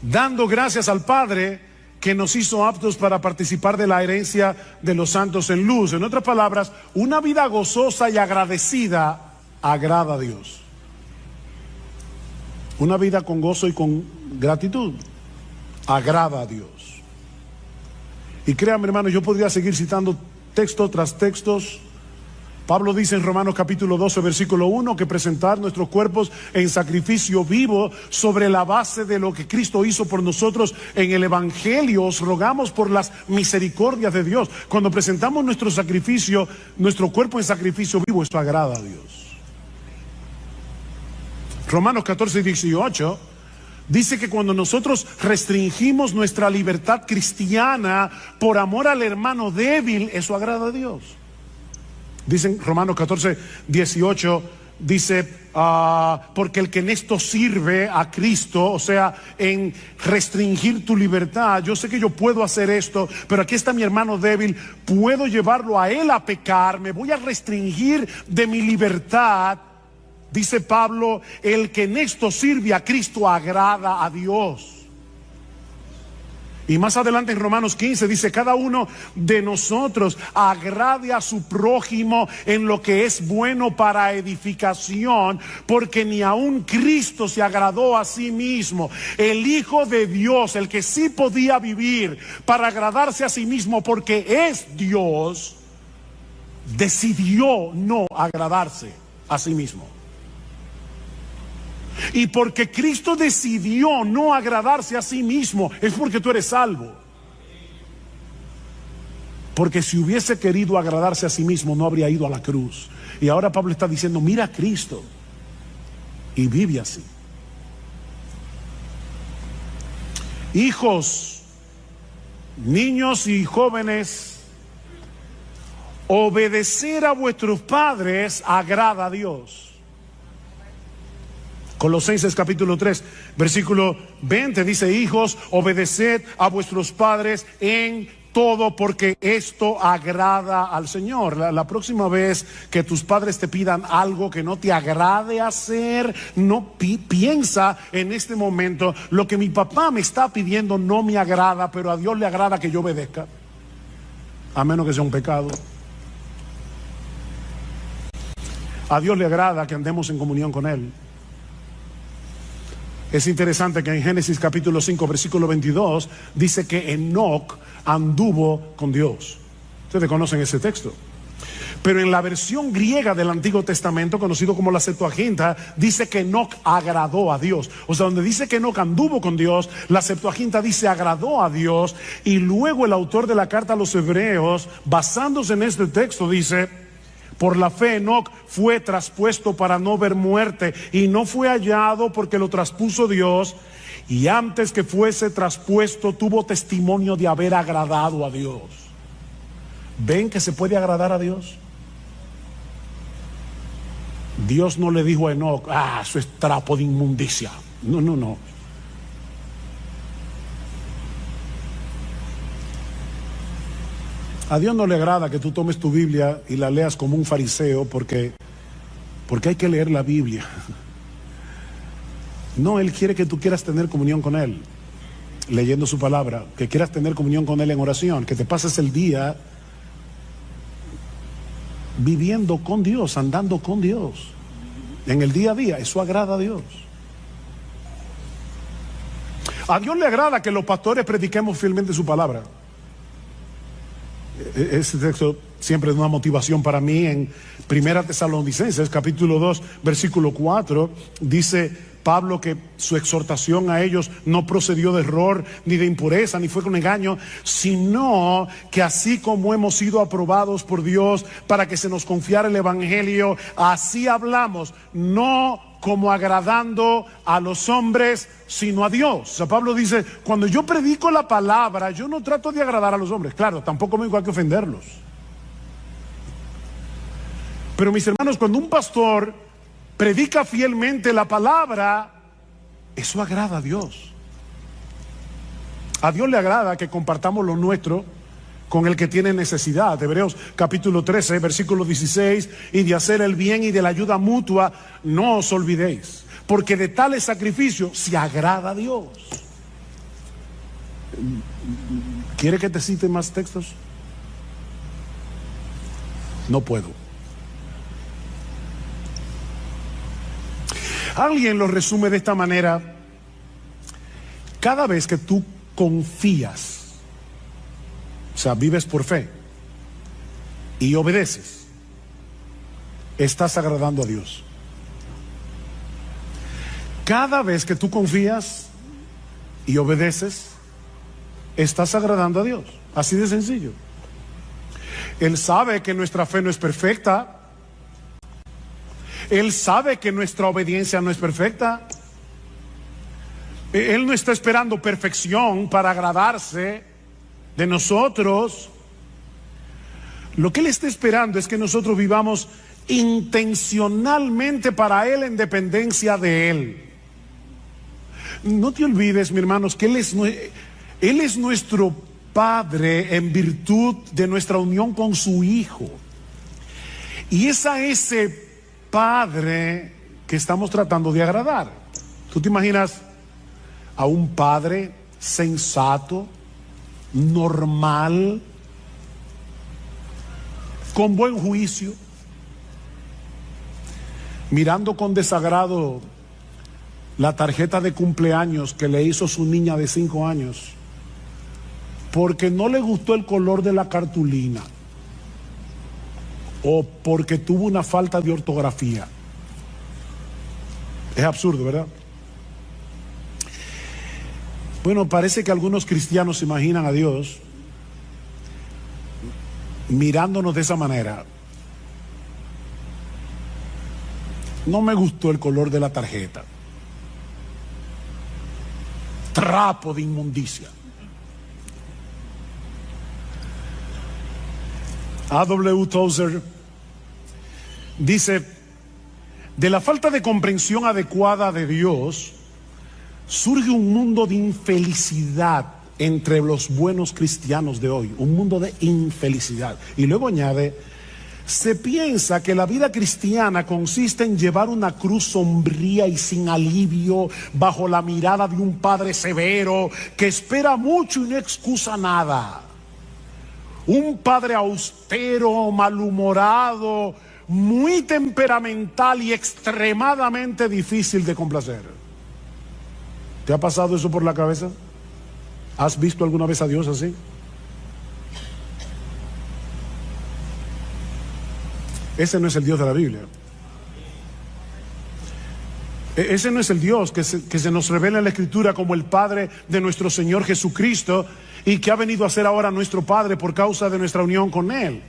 dando gracias al Padre que nos hizo aptos para participar de la herencia de los santos en luz. En otras palabras, una vida gozosa y agradecida agrada a Dios. Una vida con gozo y con gratitud agrada a Dios. Y créanme, hermano, yo podría seguir citando texto tras textos. Pablo dice en Romanos capítulo 12, versículo 1, que presentar nuestros cuerpos en sacrificio vivo sobre la base de lo que Cristo hizo por nosotros en el Evangelio. Os rogamos por las misericordias de Dios. Cuando presentamos nuestro sacrificio, nuestro cuerpo en sacrificio vivo, esto agrada a Dios. Romanos 14, 18 dice que cuando nosotros restringimos nuestra libertad cristiana por amor al hermano débil, eso agrada a Dios. Dicen Romanos 14, 18, dice, porque el que en esto sirve a Cristo, o sea, en restringir tu libertad, yo sé que yo puedo hacer esto, pero aquí está mi hermano débil, puedo llevarlo a él a pecar, me voy a restringir de mi libertad. Dice Pablo, el que en esto sirve a Cristo agrada a Dios. Y más adelante en Romanos 15 dice: cada uno de nosotros agrade a su prójimo en lo que es bueno para edificación, porque ni aun Cristo se agradó a sí mismo. El Hijo de Dios, el que sí podía vivir para agradarse a sí mismo porque es Dios, decidió no agradarse a sí mismo. Y porque Cristo decidió no agradarse a sí mismo, es porque tú eres salvo. Porque si hubiese querido agradarse a sí mismo, no habría ido a la cruz. Y ahora Pablo está diciendo: mira a Cristo y vive así. Hijos, niños y jóvenes, obedecer a vuestros padres agrada a Dios. Colosenses capítulo 3, versículo 20 dice: hijos, obedeced a vuestros padres en todo, porque esto agrada al Señor. La próxima vez que tus padres te pidan algo que no te agrade hacer, no piensa en este momento: lo que mi papá me está pidiendo no me agrada, pero a Dios le agrada que yo obedezca, a menos que sea un pecado. A Dios le agrada que andemos en comunión con Él. Es interesante que en Génesis capítulo 5, versículo 22, dice que Enoc anduvo con Dios. Ustedes conocen ese texto. Pero en la versión griega del Antiguo Testamento, conocido como la Septuaginta, dice que Enoc agradó a Dios. O sea, donde dice que Enoc anduvo con Dios, la Septuaginta dice agradó a Dios. Y luego el autor de la carta a los Hebreos, basándose en este texto, dice: por la fe Enoc fue traspuesto para no ver muerte, y no fue hallado porque lo traspuso Dios, y antes que fuese traspuesto tuvo testimonio de haber agradado a Dios. ¿Ven que se puede agradar a Dios? Dios no le dijo a Enoc: eso es trapo de inmundicia. No, no, no. A Dios no le agrada que tú tomes tu Biblia y la leas como un fariseo porque hay que leer la Biblia. No, Él quiere que tú quieras tener comunión con Él, leyendo su palabra, que quieras tener comunión con Él en oración, que te pases el día viviendo con Dios, andando con Dios, en el día a día. Eso agrada a Dios. A Dios le agrada que los pastores prediquemos fielmente su palabra. Ese texto siempre es una motivación para mí. En 1 Tesalonicenses capítulo 2 versículo 4 dice Pablo que su exhortación a ellos no procedió de error, ni de impureza, ni fue con engaño, sino que así como hemos sido aprobados por Dios para que se nos confiara el evangelio, así hablamos, no como agradando a los hombres, sino a Dios. O sea, Pablo dice: cuando yo predico la palabra, yo no trato de agradar a los hombres. Claro, tampoco me digo hay que ofenderlos. Pero mis hermanos, cuando un pastor predica fielmente la palabra, eso agrada a Dios. A Dios le agrada que compartamos lo nuestro con el que tiene necesidad. Hebreos capítulo 13, versículo 16: y de hacer el bien y de la ayuda mutua no os olvidéis, porque de tales sacrificios se agrada a Dios. ¿Quiere que te cite más textos? No puedo. Alguien lo resume de esta manera: cada vez que tú confías, o sea, vives por fe y obedeces, estás agradando a Dios. Cada vez que tú confías y obedeces, estás agradando a Dios. Así de sencillo. Él sabe que nuestra fe no es perfecta. Él sabe que nuestra obediencia no es perfecta. Él no está esperando perfección para agradarse de nosotros. Lo que Él está esperando es que nosotros vivamos intencionalmente para Él, en dependencia de Él. No te olvides, mi hermanos, que Él es nuestro Padre en virtud de nuestra unión con su Hijo. Y es a ese Padre que estamos tratando de agradar. ¿Tú te imaginas a un padre sensato, normal, con buen juicio, mirando con desagrado la tarjeta de cumpleaños que le hizo su niña de 5 años porque no le gustó el color de la cartulina o porque tuvo una falta de ortografía? Es absurdo, ¿verdad? Bueno, parece que algunos cristianos se imaginan a Dios mirándonos de esa manera. No me gustó el color de la tarjeta. Trapo de inmundicia. A.W. Tozer dice: de la falta de comprensión adecuada de Dios surge un mundo de infelicidad entre los buenos cristianos de hoy, un mundo de infelicidad. Y luego añade: se piensa que la vida cristiana consiste en llevar una cruz sombría y sin alivio bajo la mirada de un padre severo que espera mucho y no excusa nada. Un padre austero, malhumorado, muy temperamental y extremadamente difícil de complacer. ¿Te ha pasado eso por la cabeza? ¿Has visto alguna vez a Dios así? Ese no es el Dios de la Biblia. Ese no es el Dios que se nos revela en la Escritura como el Padre de nuestro Señor Jesucristo y que ha venido a ser ahora nuestro Padre por causa de nuestra unión con Él.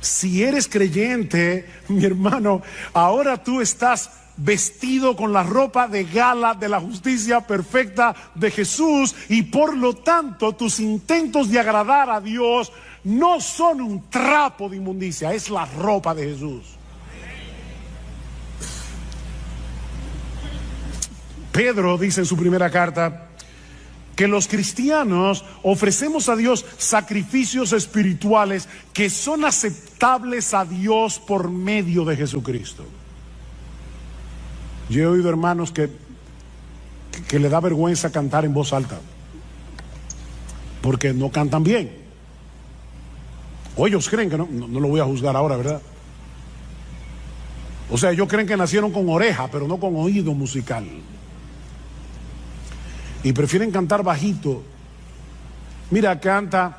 Si eres creyente, mi hermano, ahora tú estás vestido con la ropa de gala de la justicia perfecta de Jesús y por lo tanto tus intentos de agradar a Dios no son un trapo de inmundicia, es la ropa de Jesús. Pedro dice en su primera carta que los cristianos ofrecemos a Dios sacrificios espirituales que son aceptables a Dios por medio de Jesucristo. Yo he oído hermanos que le da vergüenza cantar en voz alta porque no cantan bien. O ellos creen que no lo voy a juzgar ahora, ¿verdad? O sea, ellos creen que nacieron con oreja, pero no con oído musical. Y prefieren cantar bajito. Mira, canta.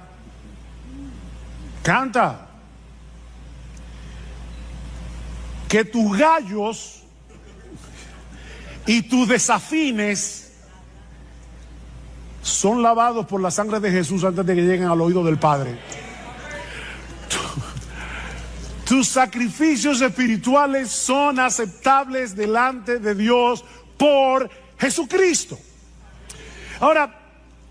Que tus gallos y tus desafines son lavados por la sangre de Jesús antes de que lleguen al oído del Padre. Tus sacrificios espirituales son aceptables delante de Dios por Jesucristo. Ahora,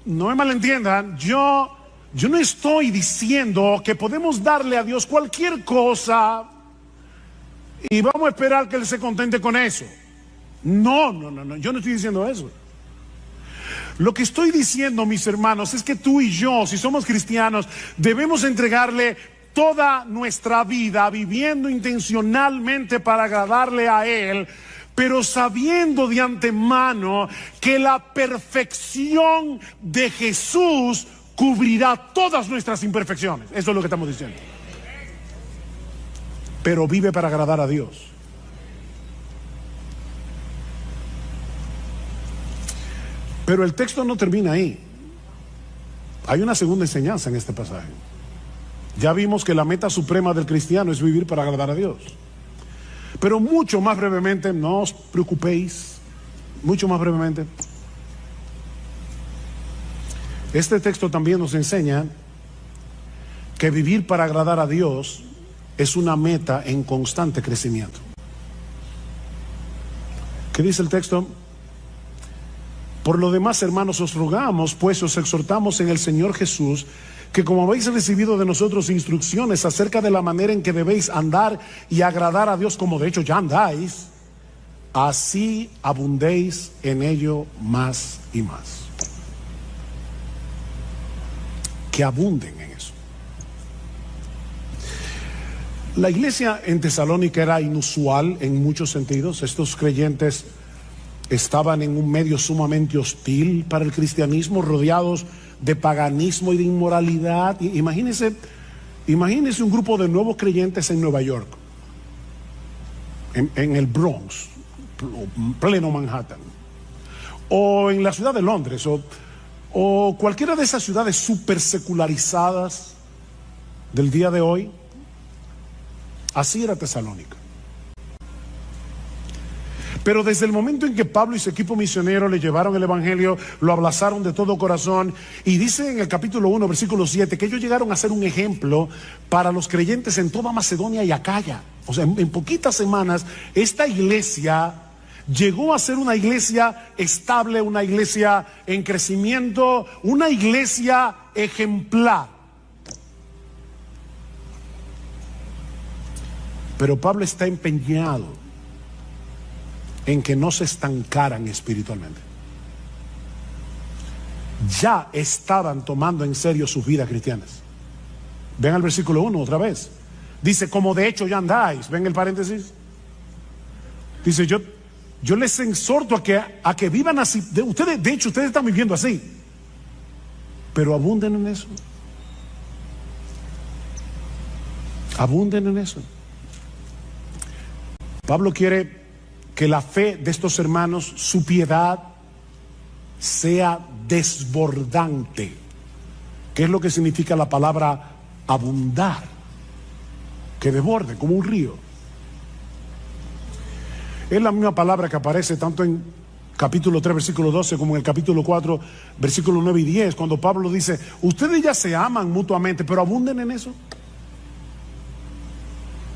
no me malentiendan, yo no estoy diciendo que podemos darle a Dios cualquier cosa y vamos a esperar que Él se contente con eso. No, yo no estoy diciendo eso. Lo que estoy diciendo, mis hermanos, es que tú y yo, si somos cristianos, debemos entregarle toda nuestra vida viviendo intencionalmente para agradarle a Él, pero sabiendo de antemano que la perfección de Jesús cubrirá todas nuestras imperfecciones. Eso es lo que estamos diciendo. Pero vive para agradar a Dios. Pero el texto no termina ahí. Hay una segunda enseñanza en este pasaje. Ya vimos que la meta suprema del cristiano es vivir para agradar a Dios. Pero mucho más brevemente, no os preocupéis, mucho más brevemente, este texto también nos enseña que vivir para agradar a Dios es una meta en constante crecimiento. ¿Qué dice el texto? Por lo demás, hermanos, os rogamos, pues os exhortamos en el Señor Jesús, que como habéis recibido de nosotros instrucciones acerca de la manera en que debéis andar y agradar a Dios, como de hecho ya andáis, así abundéis en ello más y más. Que abunden en eso. La iglesia en Tesalónica era inusual en muchos sentidos. Estos creyentes estaban en un medio sumamente hostil para el cristianismo, rodeados de paganismo y de inmoralidad. Imagínense un grupo de nuevos creyentes en Nueva York, en el Bronx, pleno Manhattan, o en la ciudad de Londres, o cualquiera de esas ciudades super secularizadas del día de hoy. Así era Tesalónica. Pero desde el momento en que Pablo y su equipo misionero le llevaron el evangelio, lo abrazaron de todo corazón, y dice en el capítulo 1, versículo 7, que ellos llegaron a ser un ejemplo para los creyentes en toda Macedonia y Acaya. O sea, en poquitas semanas, esta iglesia llegó a ser una iglesia estable, una iglesia en crecimiento, una iglesia ejemplar. Pero Pablo está empeñado en que no se estancaran espiritualmente. Ya estaban tomando en serio sus vidas cristianas. Ven al versículo 1 otra vez. Dice, como de hecho ya andáis. Ven el paréntesis. Dice, yo les exhorto a que vivan así. De hecho, ustedes están viviendo así. Pero abunden en eso. Abunden en eso. Pablo quiere que la fe de estos hermanos, su piedad, sea desbordante. ¿Qué es lo que significa la palabra abundar? Que desborde, como un río. Es la misma palabra que aparece tanto en capítulo 3, versículo 12, como en el capítulo 4, versículo 9 y 10, cuando Pablo dice, ustedes ya se aman mutuamente, pero abunden en eso.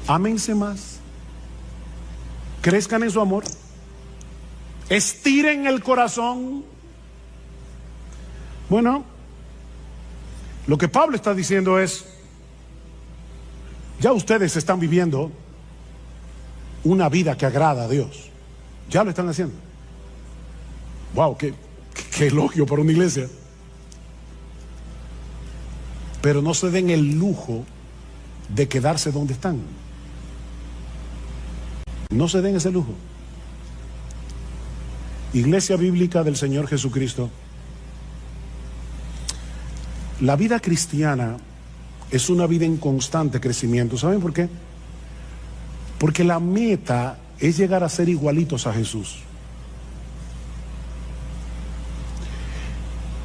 Ámense más. Crezcan en su amor. Estiren el corazón. Bueno, lo que Pablo está diciendo es, ya ustedes están viviendo una vida que agrada a Dios. Ya lo están haciendo. Wow, qué elogio para una iglesia. Pero no se den el lujo de quedarse donde están. No se den ese lujo. Iglesia Bíblica del Señor Jesucristo. La vida cristiana es una vida en constante crecimiento. ¿Saben por qué? Porque la meta es llegar a ser igualitos a Jesús.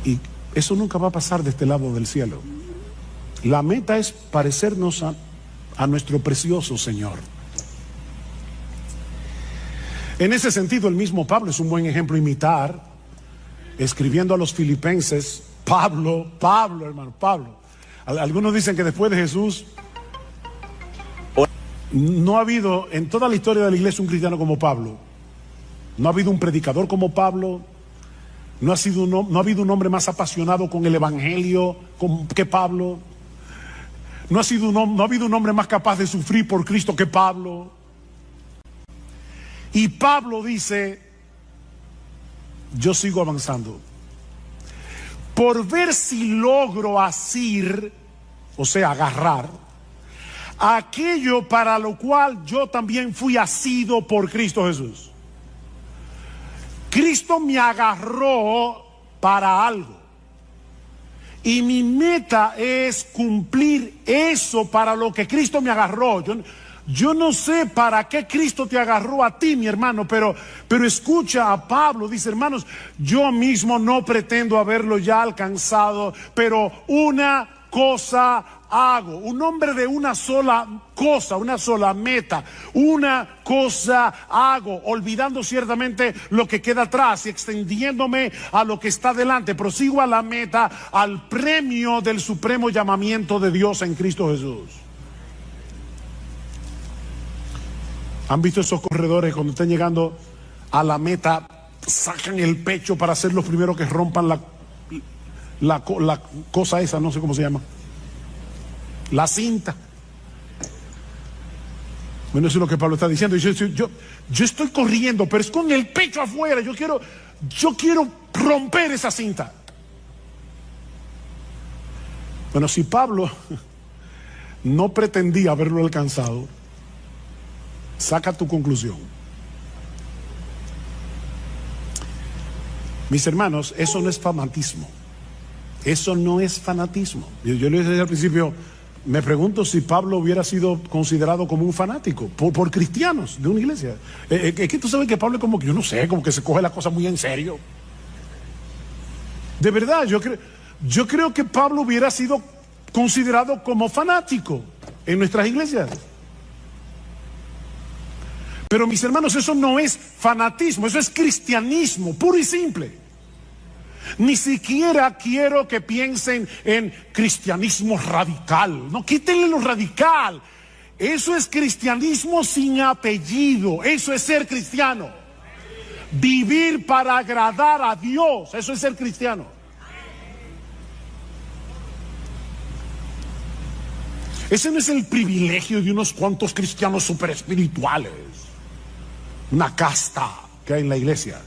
Y eso nunca va a pasar de este lado del cielo. La meta es parecernos a nuestro precioso Señor. En ese sentido, el mismo Pablo es un buen ejemplo a imitar. Escribiendo a los filipenses, Pablo, hermano, Pablo. Algunos dicen que después de Jesús no ha habido en toda la historia de la iglesia un cristiano como Pablo. No ha habido un predicador como Pablo. No ha habido un hombre más apasionado con el evangelio que Pablo. No ha habido un hombre más capaz de sufrir por Cristo que Pablo. Y Pablo dice, yo sigo avanzando por ver si logro asir, o sea, agarrar aquello para lo cual yo también fui asido por Cristo Jesús. Cristo me agarró para algo. Y mi meta es cumplir eso para lo que Cristo me agarró. Yo no sé para qué Cristo te agarró a ti, mi hermano, pero escucha a Pablo, dice, hermanos, yo mismo no pretendo haberlo ya alcanzado, pero una cosa hago, un hombre de una sola cosa, una sola meta, una cosa hago, olvidando ciertamente lo que queda atrás y extendiéndome a lo que está delante, prosigo a la meta, al premio del supremo llamamiento de Dios en Cristo Jesús. ¿Han visto esos corredores cuando están llegando a la meta, sacan el pecho para ser los primeros que rompan la cosa esa, no sé cómo se llama, la cinta? Bueno, eso es lo que Pablo está diciendo. Yo estoy corriendo, pero es con el pecho afuera. Yo quiero romper esa cinta. Bueno, si Pablo no pretendía haberlo alcanzado, saca tu conclusión. Mis hermanos, eso no es fanatismo. Eso no es fanatismo. Yo le dije al principio, me pregunto si Pablo hubiera sido considerado como un fanático por cristianos de una iglesia. Es que tú sabes que Pablo es como que, yo no sé, como que se coge la cosa muy en serio. De verdad, yo creo que Pablo hubiera sido considerado como fanático en nuestras iglesias. Pero mis hermanos, eso no es fanatismo, eso es cristianismo, puro y simple. Ni siquiera quiero que piensen en cristianismo radical. No, quítenle lo radical. Eso es cristianismo sin apellido. Eso es ser cristiano. Vivir para agradar a Dios. Eso es ser cristiano. Ese no es el privilegio de unos cuantos cristianos super espirituales. Una casta que hay en la iglesia.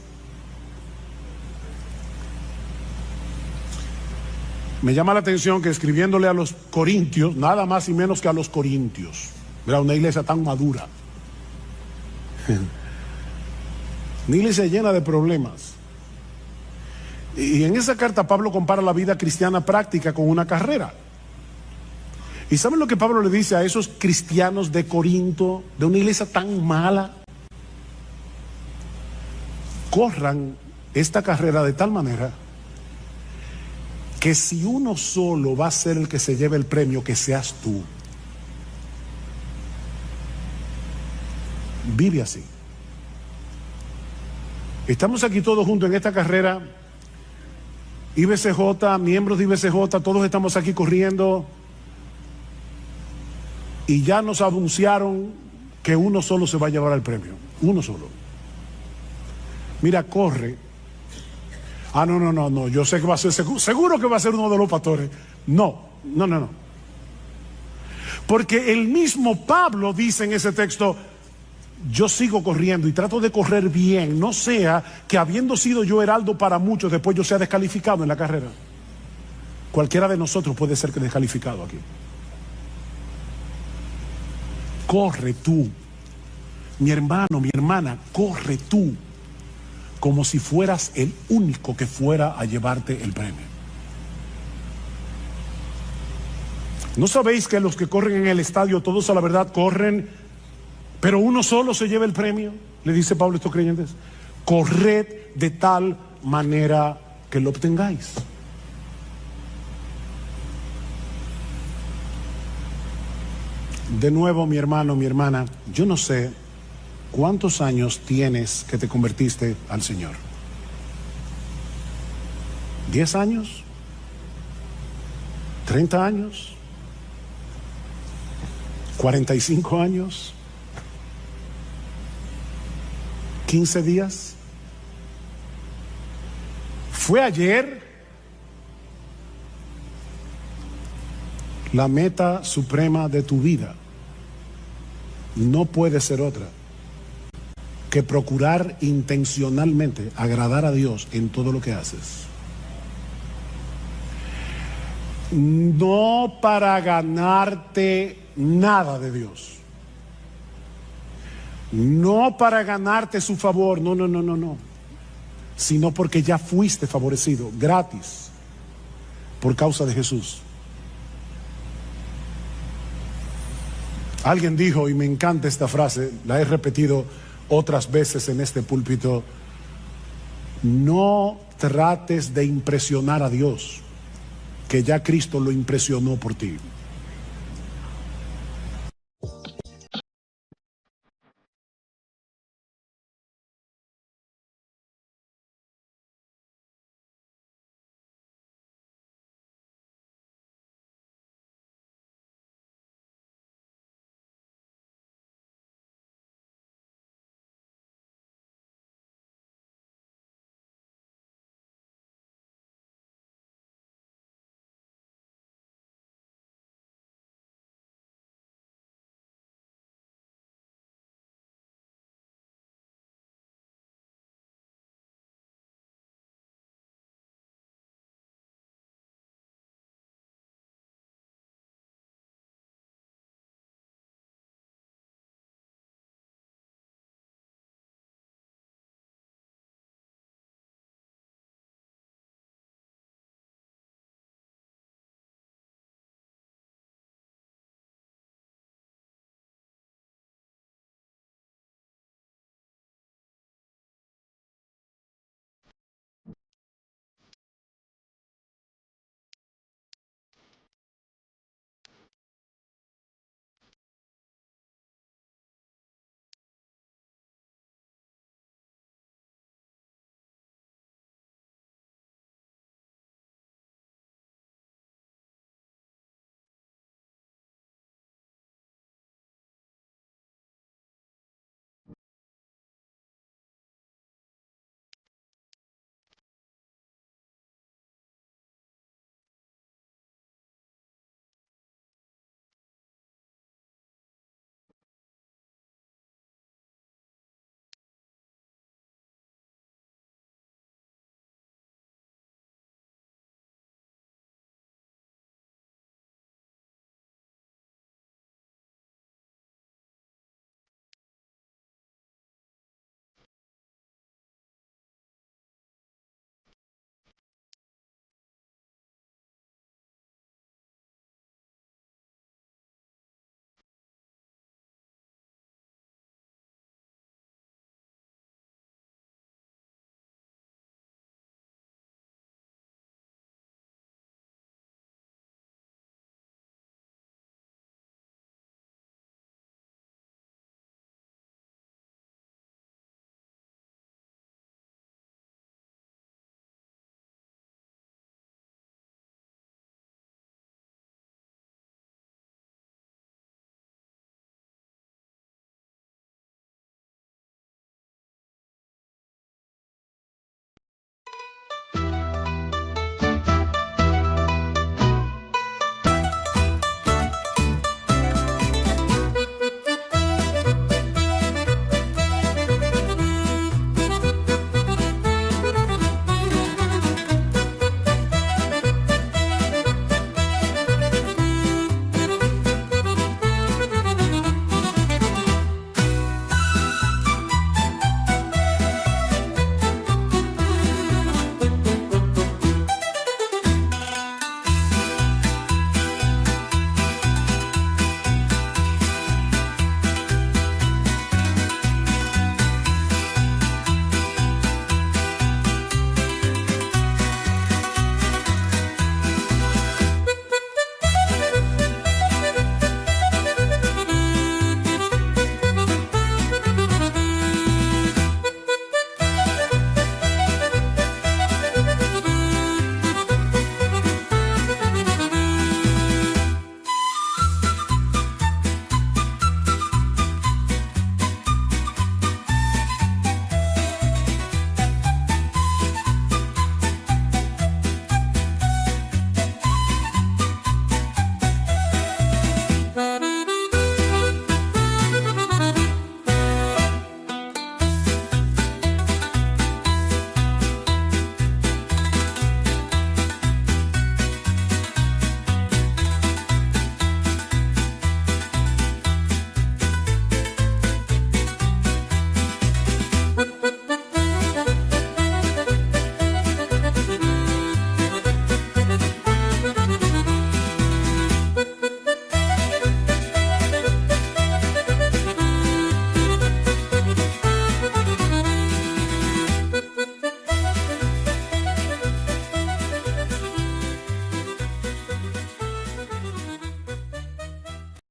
Me llama la atención que escribiéndole a los corintios, nada más y menos que a los corintios, era una iglesia tan madura, una iglesia llena de problemas. Y en esa carta Pablo compara la vida cristiana práctica con una carrera. ¿Y saben lo que Pablo le dice a esos cristianos de Corinto, de una iglesia tan mala? Corran esta carrera de tal manera que si uno solo va a ser el que se lleve el premio, que seas tú. Vive así. Estamos aquí todos juntos en esta carrera. IBCJ, miembros de IBCJ, todos estamos aquí corriendo. Y ya nos anunciaron que uno solo se va a llevar el premio. Uno solo. Mira, corre. Ah, no. Yo sé que va a ser, seguro que va a ser uno de los pastores. No. Porque el mismo Pablo dice en ese texto: yo sigo corriendo y trato de correr bien, no sea que habiendo sido yo heraldo para muchos, después yo sea descalificado en la carrera. Cualquiera de nosotros puede ser que descalificado aquí. Corre tú, mi hermano, mi hermana, corre tú, como si fueras el único que fuera a llevarte el premio. ¿No sabéis que los que corren en el estadio, todos a la verdad corren, pero uno solo se lleva el premio? Le dice Pablo a estos creyentes: corred de tal manera que lo obtengáis. De nuevo, mi hermano, mi hermana, yo no sé cuántos años tienes que te convertiste al Señor. ¿10 años? ¿30 años? ¿45 años? ¿15 días? ¿Fue ayer? La meta suprema de tu vida no puede ser otra que procurar intencionalmente agradar a Dios en todo lo que haces. No para ganarte nada de Dios, no para ganarte su favor, no, sino porque ya fuiste favorecido gratis por causa de Jesús. Alguien dijo, y me encanta esta frase, la he repetido otras veces en este púlpito: no trates de impresionar a Dios, que ya Cristo lo impresionó por ti.